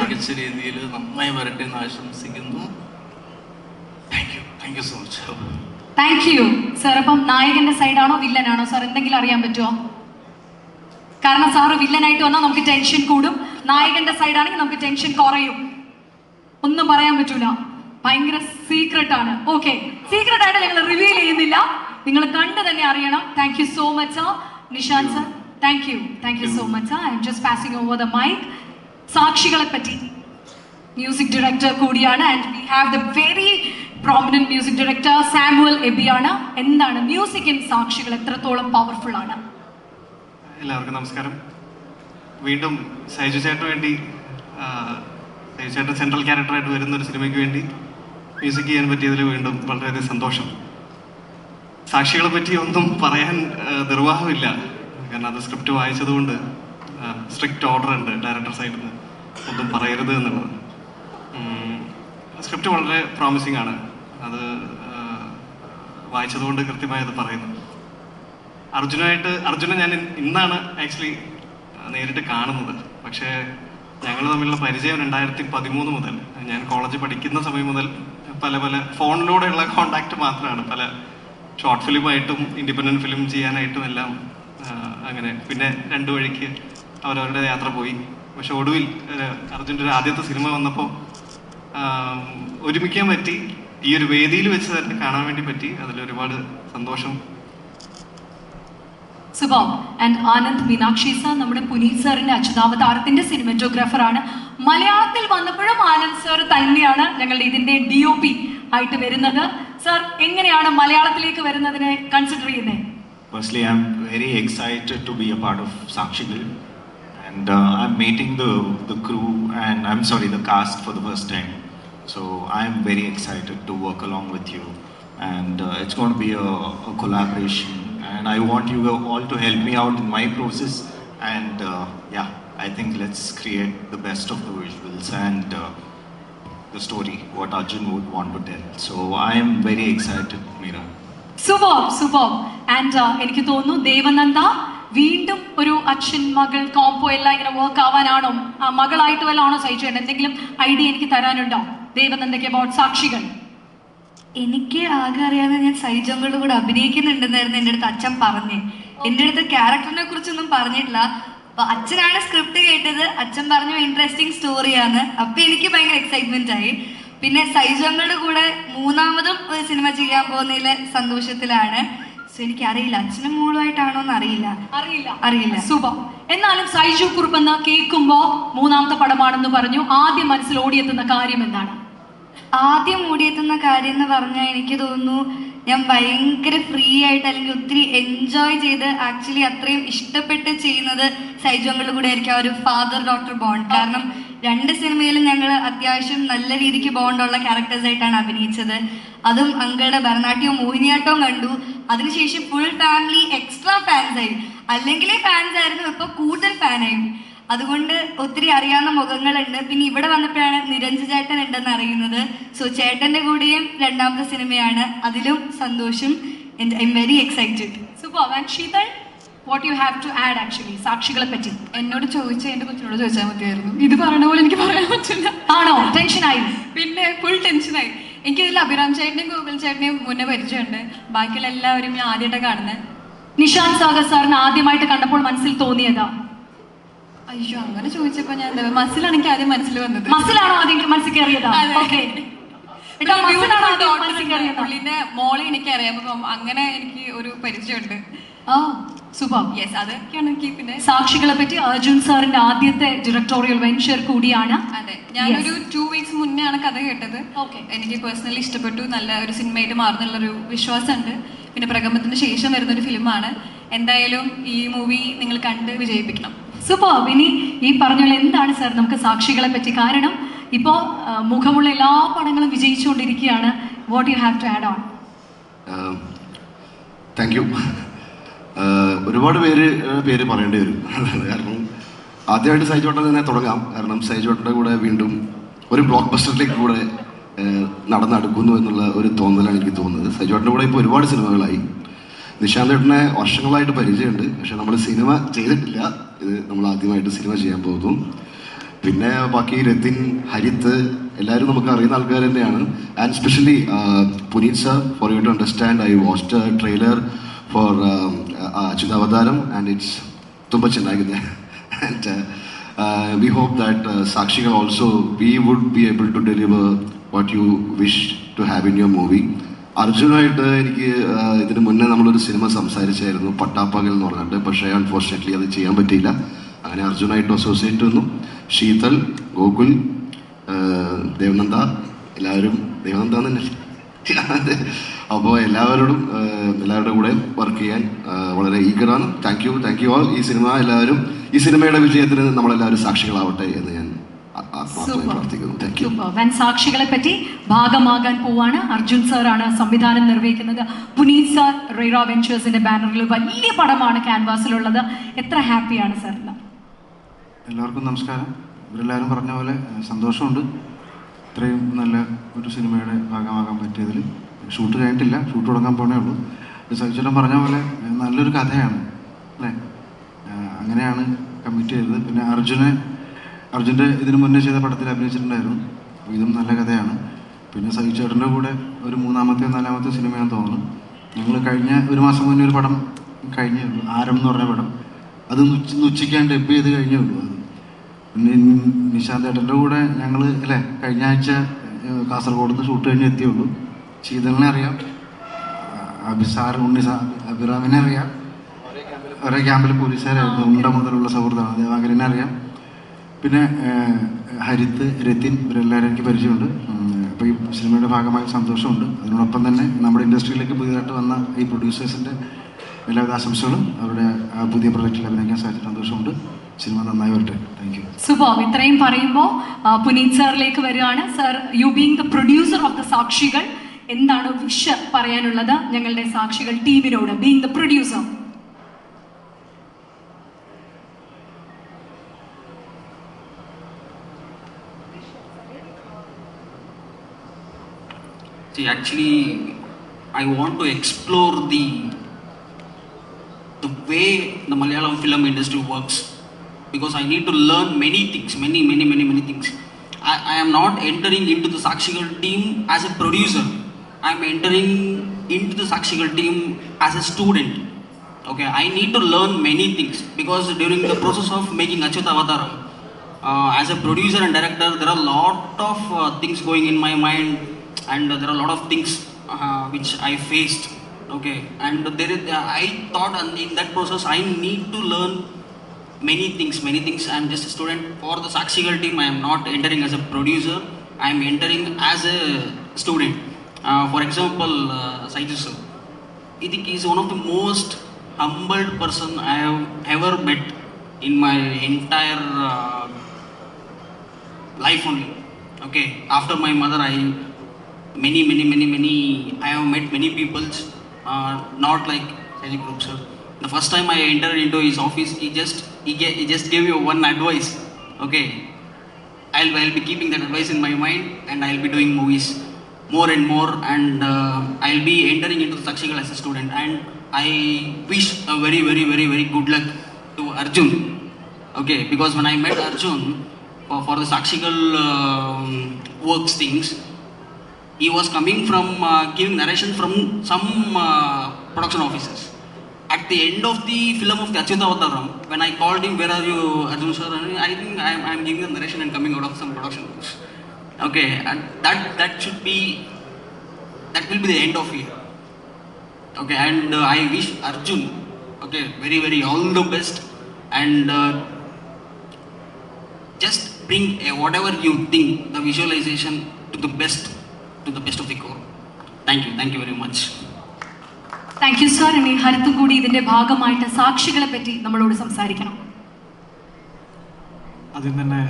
Speaker 16: മികച്ച രീതിയിൽ നന്നായി വരട്ടെ എന്ന് ആശംസിക്കുന്നു. Thank you so much.
Speaker 1: Thank you sir. അപ്പം നായകന്റെ സൈഡാണോ വില്ലനാണോ സാർ? എന്തെങ്കിലും അറിയാൻ പറ്റുമോ? കാരണം സാറ് വില്ലനായിട്ട് വന്നാൽ നമുക്ക് ടെൻഷൻ കൂടും, നായകന്റെ സൈഡാണെങ്കിൽ നമുക്ക് ടെൻഷൻ കുറയും. ഒന്നും പറയാൻ പറ്റൂല, ഭയങ്കര സീക്രട്ട് ആണ്. ഓക്കെ, സീക്രട്ട് ആയിട്ട് ഞങ്ങൾ റിവീൽ ചെയ്യുന്നില്ല, നിങ്ങൾ കണ്ടു തന്നെ അറിയണം. Thank you so much sir. Nishant sir, thank you so much sir. I am just passing over the mic. സാക്ഷികളെ പറ്റി മ്യൂസിക് ഡയറക്ടർ കൂടിയാണ്, and we have the very prominent music director Samuel എബിയാണ്. എന്താണ് മ്യൂസിക് ഇൻ സാക്ഷികൾ, എത്രത്തോളം powerful ആണ്?
Speaker 17: എല്ലാവർക്കും നമസ്കാരം. വീണ്ടും സൈജു ചേട്ടന് വേണ്ടി, സൈജു ചേട്ടൻ സെൻട്രൽ ക്യാരക്ടറായിട്ട് വരുന്ന ഒരു സിനിമയ്ക്ക് വേണ്ടി മ്യൂസിക് ചെയ്യാൻ പറ്റിയതിൽ വീണ്ടും വളരെയധികം സന്തോഷം. സാക്ഷികളെ പറ്റി ഒന്നും പറയാൻ നിർവാഹമില്ല, കാരണം അത് സ്ക്രിപ്റ്റ് വായിച്ചതുകൊണ്ട് സ്ട്രിക്റ്റ് ഓർഡർ ഉണ്ട് ഡയറക്ടർ സൈഡിൽ നിന്ന് ഒന്നും പറയരുത് എന്നുള്ളത്. സ്ക്രിപ്റ്റ് വളരെ പ്രോമിസിങ് ആണ്, അത് വായിച്ചതുകൊണ്ട് കൃത്യമായി അത് പറയുന്നു. അർജുനെ ഞാൻ ഇന്നാണ് ആക്ച്വലി നേരിട്ട് കാണുന്നത്. പക്ഷേ ഞങ്ങൾ തമ്മിലുള്ള പരിചയം 2013 മുതൽ, ഞാൻ കോളേജിൽ പഠിക്കുന്ന സമയം മുതൽ പല ഫോണിലൂടെയുള്ള കോണ്ടാക്ട് മാത്രമാണ്. പല ഷോർട്ട് ഫിലിമായിട്ടും ഇൻഡിപെൻഡൻറ്റ് ഫിലിം ചെയ്യാനായിട്ടും എല്ലാം അങ്ങനെ. പിന്നെ രണ്ടു വഴിക്ക് അവരവരുടെ യാത്ര പോയി. പക്ഷെ ഒടുവിൽ അർജുൻ്റെ ഒരു ആദ്യത്തെ സിനിമ വന്നപ്പോൾ ഒരുമിക്കാൻ പറ്റി, ഈ ഒരു വേദിയിൽ വെച്ച് തന്നെ കാണാൻ വേണ്ടി പറ്റി. അതിലൊരുപാട് സന്തോഷം.
Speaker 1: സുബോം ആൻഡ് ആനന്ദ് മീനാക്ഷി സാർ നമ്മുടെ പുനീത് സാറിന്റെ അച്യുതാവതാരത്തിന്റെ സിനിമാറ്റോഗ്രാഫർ ആണ്. മലയാളത്തിൽ വന്നപ്പോഴും ആനന്ദ് സാർ തന്നെയാണ് ഞങ്ങളുടെ ഇതിന്റെ DOP ആയിട്ട് വരുന്നത്. സാർ എങ്ങനെയാണ് മലയാളത്തിലേക്ക് വരുന്നതിനെ കൺസിഡർ ചെയ്യുന്നത്?
Speaker 10: Firstly, I'm very excited to be a part of Sakshigal, and I'm meeting the crew and the cast for the first time. So I'm very excited to work along with you, and it's going to be a collaboration. And I want you all to help me out in my process. And I think let's create the best of the visuals and the story what Arjun would want to tell. So I am very excited, Meera.
Speaker 1: Superb. And എനിക്ക് തോന്നുന്നു ദേവനന്ദ വീണ്ടും ഒരു അച്ഛൻ മകൾ combo എല്ലാം ഇങ്ങനെ work ആവാനാണോ, മകളായിട്ട് വല്ലതാണോ സഹിച്ചേണ്ട? എന്തെങ്കിലും idea എനിക്ക് തരാനുണ്ടോ ദേവനന്ദയ്ക്ക് അബൌട്ട് സാക്ഷികൾ?
Speaker 18: എനിക്ക് ആകെ അറിയാതെ ഞാൻ സൈജങ്ങളുടെ കൂടെ അഭിനയിക്കുന്നുണ്ടെന്നായിരുന്നു എൻ്റെ അടുത്ത് അച്ഛൻ പറഞ്ഞേ. എൻ്റെ അടുത്ത് ക്യാരക്ടറിനെ കുറിച്ചൊന്നും പറഞ്ഞിട്ടില്ല. അപ്പൊ അച്ഛനാണ് സ്ക്രിപ്റ്റ് കേട്ടത്, അച്ഛൻ പറഞ്ഞു ഇൻട്രസ്റ്റിംഗ് സ്റ്റോറിയാണ്. അപ്പൊ എനിക്ക് ഭയങ്കര എക്സൈറ്റ്മെന്റ് ആയി. പിന്നെ സൈജങ്ങളുടെ കൂടെ മൂന്നാമതും ഒരു സിനിമ ചെയ്യാൻ പോകുന്നതിലെ സന്തോഷത്തിലാണ്. സോ എനിക്കറിയില്ല അച്ഛനും മോളുമായിട്ടാണോ എന്ന് അറിയില്ല.
Speaker 1: സൂപ്പർ. എന്നാലും സൈജു കുറുപ്പെന്ന് കേൾക്കുമ്പോ മൂന്നാമത്തെ പടമാണെന്ന് പറഞ്ഞു. ആദ്യം മനസ്സിൽ ഓടിയെത്തുന്ന കാര്യം എന്താണ്?
Speaker 18: ആദ്യം ഓടിയെത്തുന്ന കാര്യം എന്ന് പറഞ്ഞാൽ എനിക്ക് തോന്നുന്നു ഞാൻ ഭയങ്കര ഫ്രീ ആയിട്ട് അല്ലെങ്കിൽ ഒത്തിരി എൻജോയ് ചെയ്ത് ആക്ച്വലി അത്രയും ഇഷ്ടപ്പെട്ട് ചെയ്യുന്നത് സൈജു അങ്കിളുടെ കൂടെ ആയിരിക്കും ആ ഒരു ഫാദർ ഡോക്ടർ ബോണ്ട്. കാരണം 2 സിനിമയിലും ഞങ്ങൾ അത്യാവശ്യം നല്ല രീതിക്ക് ബോണ്ടുള്ള ക്യാരക്ടേഴ്സായിട്ടാണ് അഭിനയിച്ചത്. അതും അങ്കിളുടെ ഭരതനാട്യവും മോഹിനിയാട്ടവും കണ്ടു. അതിനുശേഷം ഫുൾ ഫാമിലി എക്സ്ട്രാ ഫാൻസായി. അല്ലെങ്കിലേ ഫാൻസ് ആയിരുന്നു, ഇപ്പോൾ കൂടുതൽ ഫാനായി. അതുകൊണ്ട് ഒത്തിരി അറിയാവുന്ന മുഖങ്ങളുണ്ട്. പിന്നെ ഇവിടെ വന്നപ്പോഴാണ് നിരഞ്ജൻ ചേട്ടൻ ഉണ്ടെന്ന് അറിയുന്നത്. സോ ചേട്ടൻ്റെ കൂടെയും 2ാമത്തെ സിനിമയാണ്, അതിലും സന്തോഷം. I M very excited.
Speaker 1: Super. And Sheetal, what you have to add actually സാക്ഷികളെ പറ്റി?
Speaker 19: എന്നോട് ചോദിച്ചാൽ എൻ്റെ കൊച്ചിനോട് ചോദിച്ചാൽ മതിയായിരുന്നു. ഇത് പറയണ പോലെ എനിക്ക് പറയാൻ പറ്റില്ല.
Speaker 1: ആണോ? ടെൻഷനായി?
Speaker 19: പിന്നെ ഫുൾ ടെൻഷനായി. എനിക്കിതിൽ അഭിരാം ചേട്ടനെയും ഗൂഗിൾ ചേട്ടനെയും മുന്നേ പരിചയമുണ്ട്. ബാക്കിയുള്ള എല്ലാവരും ഞാൻ ആദ്യമായിട്ടാണ് കാണുന്നത്.
Speaker 1: നിഷാന്ത് സാഗർ സാറിന് ആദ്യമായിട്ട് കണ്ടപ്പോൾ മനസ്സിൽ തോന്നിയതാ?
Speaker 19: അയ്യോ, അങ്ങനെ ചോദിച്ചപ്പോ ഞാൻ മസിലാണ് എനിക്ക് ആദ്യം മനസ്സിൽ വന്നത്.
Speaker 1: മസിലാണോ ആദ്യം മനസ്സിൽ കയറിയതാ?
Speaker 19: പുള്ളിന്റെ മോളെ എനിക്ക് അറിയാം. അപ്പം അങ്ങനെ എനിക്ക് ഒരു പരിചയമുണ്ട്.
Speaker 1: സൂപ്പർ.
Speaker 19: യെസ്, അതൊക്കെയാണ് എനിക്ക്. പിന്നെ
Speaker 1: സാക്ഷികളെ പറ്റി അർജുൻ സാറിന്റെ ആദ്യത്തെ ഡയറക്ടോറിയൽ വെഞ്ചർ കൂടിയാണ്.
Speaker 19: അതെ, ഞാനൊരു 2 വീക്സ് മുന്നേ ആണ് കഥ കേട്ടത്. എനിക്ക് പേഴ്സണലി ഇഷ്ടപ്പെട്ടു. നല്ല ഒരു സിനിമയായിട്ട് മാറുന്നുള്ളൊരു വിശ്വാസമുണ്ട്. പിന്നെ പ്രഗമത്തിന് ശേഷം വരുന്നൊരു ഫിലിമാണ്. എന്തായാലും ഈ മൂവി നിങ്ങൾ കണ്ട് വിജയിപ്പിക്കണം.
Speaker 1: സൂപ്പർ. ഇനി ഈ പറഞ്ഞ എന്താണ് സാർ നമുക്ക് സാക്ഷികളെ പറ്റി? കാരണം ഇപ്പോൾ മുഖമുള്ള എല്ലാ പടങ്ങളും വിജയിച്ചുകൊണ്ടിരിക്കുകയാണ്. What you have to add on?
Speaker 9: Thank you. ഒരുപാട് പേര് പറയേണ്ടി വരും. കാരണം ആദ്യമായിട്ട് സൈജോട്ടൻ തന്നെ തുടങ്ങാം. കാരണം സൈജോട്ടൻ്റെ കൂടെ വീണ്ടും ഒരു ബ്ലോക്ക് ബസ്റ്ററിലേക്ക് കൂടെ നടന്നെടുക്കുന്നു എന്നുള്ള ഒരു തോന്നലാണ് എനിക്ക് തോന്നുന്നത്. സൈജോട്ടൻ്റെ കൂടെ ഇപ്പോൾ ഒരുപാട് സിനിമകളായി. നിശാന്ത് ചേട്ടനെ വർഷങ്ങളായിട്ട് പരിചയമുണ്ട്, പക്ഷെ നമ്മൾ സിനിമ ചെയ്തിട്ടില്ല. ഇത് നമ്മൾ ആദ്യമായിട്ട് സിനിമ ചെയ്യാൻ പോകുന്നു. പിന്നെ ബാക്കി രത്തിൻ, ഹരിത്ത് എല്ലാവരും നമുക്ക് അറിയുന്ന ആൾക്കാർ തന്നെയാണ്. And specially Puneeth sir, for you to understand, I watched a trailer for Achyuthavatharam and it's ತುಂಬ ಚೆನ್ನಾಗಿದೆ. And we hope that Sakshikal also we would be able to deliver what you wish to have in your movie. അർജുനായിട്ട് എനിക്ക് ഇതിന് മുന്നേ നമ്മളൊരു cinema സംസാരിച്ചായിരുന്നു, പട്ടാപ്പകൽ എന്ന് പറഞ്ഞിട്ട്. പക്ഷേ അൺഫോർച്ചുനേറ്റ്ലി അത് ചെയ്യാൻ പറ്റിയില്ല. അങ്ങനെ അർജുനായിട്ട് അസോസിയേറ്റ് വന്നു. ശീതൾ, ഗോകുൽ, ദേവനന്ദ, എല്ലാവരും ദേവനന്ദ തന്നെ. അപ്പോൾ എല്ലാവരുടെ കൂടെ വർക്ക് ചെയ്യാൻ വളരെ ഈഗറാണ്. Thank you all. ഈ സിനിമ എല്ലാവരും, ഈ സിനിമയുടെ വിജയത്തിന് നമ്മളെല്ലാവരും സാക്ഷികളാവട്ടെ എന്ന് ഞാൻ
Speaker 1: സാക്ഷികളെ പറ്റി ഭാഗമാകാൻ പോവാണ്. അർജുൻ സാറാണ് സംവിധാനം നിർവഹിക്കുന്നത്. പുനീത് സാർ റെയ്റ വെഞ്ചേഴ്സിന്റെ ബാനറിൽ വലിയ പടമാണ് ക്യാൻവാസിലുള്ളത്. എത്ര ഹാപ്പിയാണ് സാർ?
Speaker 20: എല്ലാവർക്കും നമസ്കാരം. ഇവരെല്ലാവരും പറഞ്ഞ പോലെ സന്തോഷമുണ്ട്. ഇത്രയും നല്ല ഒരു സിനിമയുടെ ഭാഗമാകാൻ പറ്റിയതിൽ. ഷൂട്ട് കഴിഞ്ഞിട്ടില്ല, ഷൂട്ട് തുടങ്ങാൻ പോണേ ഉള്ളൂ. സൈജുട്ടൻ പറഞ്ഞ പോലെ നല്ലൊരു കഥയാണ് അല്ലേ, അങ്ങനെയാണ് കമ്മിറ്റ് ചെയ്തത്. പിന്നെ അർജുൻ്റെ ഇതിന് മുന്നേ ചെയ്ത പടത്തിൽ അഭിനയിച്ചിട്ടുണ്ടായിരുന്നു. ഇതും നല്ല കഥയാണ്. പിന്നെ സൈജുട്ടൻ്റെ കൂടെ ഒരു 3-ാമത്തെ 4-ാമത്തെ സിനിമയാണെന്ന് തോന്നുന്നു. ഞങ്ങൾ കഴിഞ്ഞ ഒരു മാസം മുന്നേ ഒരു പടം കഴിഞ്ഞേ ഉള്ളൂ, ആരം എന്ന് പറഞ്ഞ പടം. അത് ഉച്ചയ്ക്കാൻ ഡബ് ചെയ്ത് കഴിഞ്ഞേ ഉള്ളൂ. അത് പിന്നെ നിശാന്ത് ഏട്ടൻ്റെ കൂടെ ഞങ്ങൾ അല്ലേ കഴിഞ്ഞ ആഴ്ച കാസർഗോഡ് നിന്ന് ഷൂട്ട് കഴിഞ്ഞ് എത്തിയുള്ളൂ. ശീതളിനെ അറിയാം, അഭിറാമിനെ അറിയാം, ഒരേ ക്യാമ്പിൽ പോലീസുകാരായിരുന്നു. ഉണ്ട മുതലുള്ള സൗഹൃദമാണ്. ദേവാങ്കരനെ അറിയാം. പിന്നെ ഹരിത്ത്, രത്തിൻ, ഇവരെല്ലാവരും എനിക്ക് പരിചയമുണ്ട്. അപ്പോൾ ഈ സിനിമയുടെ ഭാഗമായ സന്തോഷമുണ്ട്. അതിനോടൊപ്പം തന്നെ നമ്മുടെ ഇൻഡസ്ട്രിയിലേക്ക് പുതിയതായിട്ട് വന്ന ഈ പ്രൊഡ്യൂസേഴ്സിൻ്റെ എല്ലാവിധ ആശംസകളും അവരുടെ പുതിയ പ്രൊജക്റ്റിൽ അഭിനയിക്കാൻ സാധിച്ച സന്തോഷമുണ്ട്. സിനിമ നന്നായി വരട്ടെ. Thank you.
Speaker 1: സുബോം, ഇത്രയും പറയുമ്പോൾ പുനീത് സാറിലേക്ക് വരികയാണ്. Sir, you being the producer of the Sakshikal, എന്താണ് വിഷ് പറയാനുള്ളത് ഞങ്ങളുടെ സാക്ഷികൾ ടീമിനോട്, being the producer?
Speaker 11: See, actually, I want to explore the way the Malayalam film industry works, because I need to learn many things, many things. I am not entering into the Sakshikal team as a producer. I am entering into the Sakshikal team as a student. Okay, I need to learn many things, because during the process of making Achyutavataram, as a producer and director, there are a lot of things going in my mind, and there are a lot of things which I faced Okay, and there is, I thought in that process I need to learn many things. I am just a student. For the Sakshigal team, I am not entering as a producer. I am entering as a student. For example, Saiju sir. I think he is one of the most humbled person I have ever met in my entire life only. Okay, after my mother, I have met many people, not like Saiju Group sir. The first time I entered into his office, he just gave me one advice. Okay, I'll be keeping that advice in my mind, and I'll be doing movies more and more, and I'll be entering into Sakshigal as a student. And I wish a very good luck to Arjun. Okay, because when I met Arjun for the Sakshigal works things, he was coming from giving narration from some production officers. At the end of the film of the Achyutavadaram, when I called him, "Where are you, Arjun sir?" I think I'm giving the narration and coming out of some production house. Okay, and that will be the end of it. Okay, and I wish Arjun, okay, very all the best, and just bring whatever you think, the visualization to the best of the core. Thank you very much.
Speaker 1: Thank you sir. ഇനി ഹരിത്തും കൂടി ഇതിന്റെ ഭാഗമായിട്ട് സാക്ഷികളെ പറ്റി നമ്മളോട് സംസാരിക്കണം.
Speaker 17: ആദ്യം തന്നെ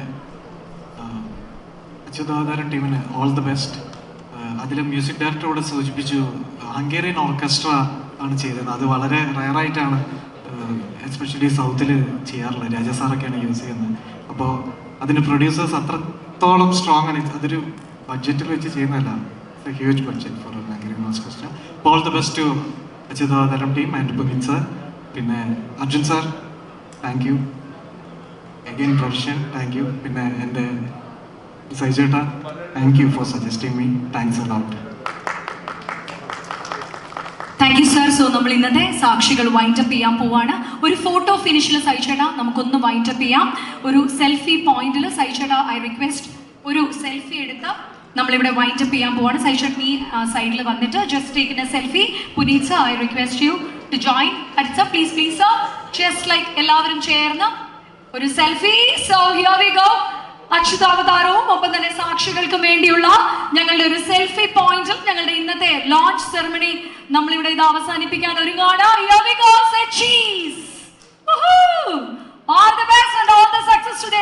Speaker 17: അച്യുതാവതാരം ടീമിന് ഓൾ ദി ബെസ്റ്റ്. അതിൽ മ്യൂസിക് ഡയറക്ടറോട് സൂചിപ്പിച്ചു, ഹംഗേറിയൻ ഓർക്കസ്ട്ര ആണ് ചെയ്തത്. അത് വളരെ റയറായിട്ടാണ് എസ്പെഷ്യലി സൗത്തിൽ ചെയ്യാറുള്ളത്. രാജ സാറൊക്കെയാണ് യൂസ് ചെയ്യുന്നത്. അപ്പോൾ അതിന് പ്രൊഡ്യൂസേഴ്സ് അത്രത്തോളം സ്ട്രോങ് ആണ്. അതൊരു ബഡ്ജറ്റിൽ വെച്ച് ചെയ്യുന്നതല്ല, huge budget for Hungarian orchestra. All the best to Achyuthavatharam team and Puneeth sir. പിന്നെ Arjun sir, thank you again. Profession, thank you. പിന്നെ എൻ്റെ സൈജേട്ടാ, thank you for suggesting me. Thanks a lot.
Speaker 1: Thank you sir. So നമ്മൾ ഇന്നത്തെ സാക്ഷികൾ wind up ചെയ്യാൻ പോവാണ്. ഒരു ഫോട്ടോ ഫിനിഷിൽ സൈചേട്ടാ നമുക്കൊന്ന് വൈൻഡപ്പ് ചെയ്യാം. ഒരു സെൽഫി പോയിന്റിൽ സൈചേട്ടാ, ഐ റിക്വസ്റ്റ് ഒരു സെൽഫി എടുത്ത് നമ്മളിവിടെ വൈൻഡപ്പ് ചെയ്യാൻ പോവാണ്. സൈചേട്ടൻ ഈ സൈഡിൽ വന്നിട്ട് just taking a selfie. Puneeth sir, I request you to join. Harith sir, please sir, just like എല്ലാവരും ചേർന്ന് ഒരു selfie. So here we go. അച്യുതാവതാരവും ഒപ്പം തന്നെ സാക്ഷികൾക്കും വേണ്ടിയുള്ള ഞങ്ങളുടെ ഒരു സെൽഫി പോയിന്റിൽ ഞങ്ങളുടെ ഇന്നത്തെ ലോഞ്ച് സെറമണി നമ്മളിവിടെ ഇത് അവസാനിപ്പിക്കാൻ ഒരുങ്ങാണ്. Here we go. Say cheese. All the best and all the success to the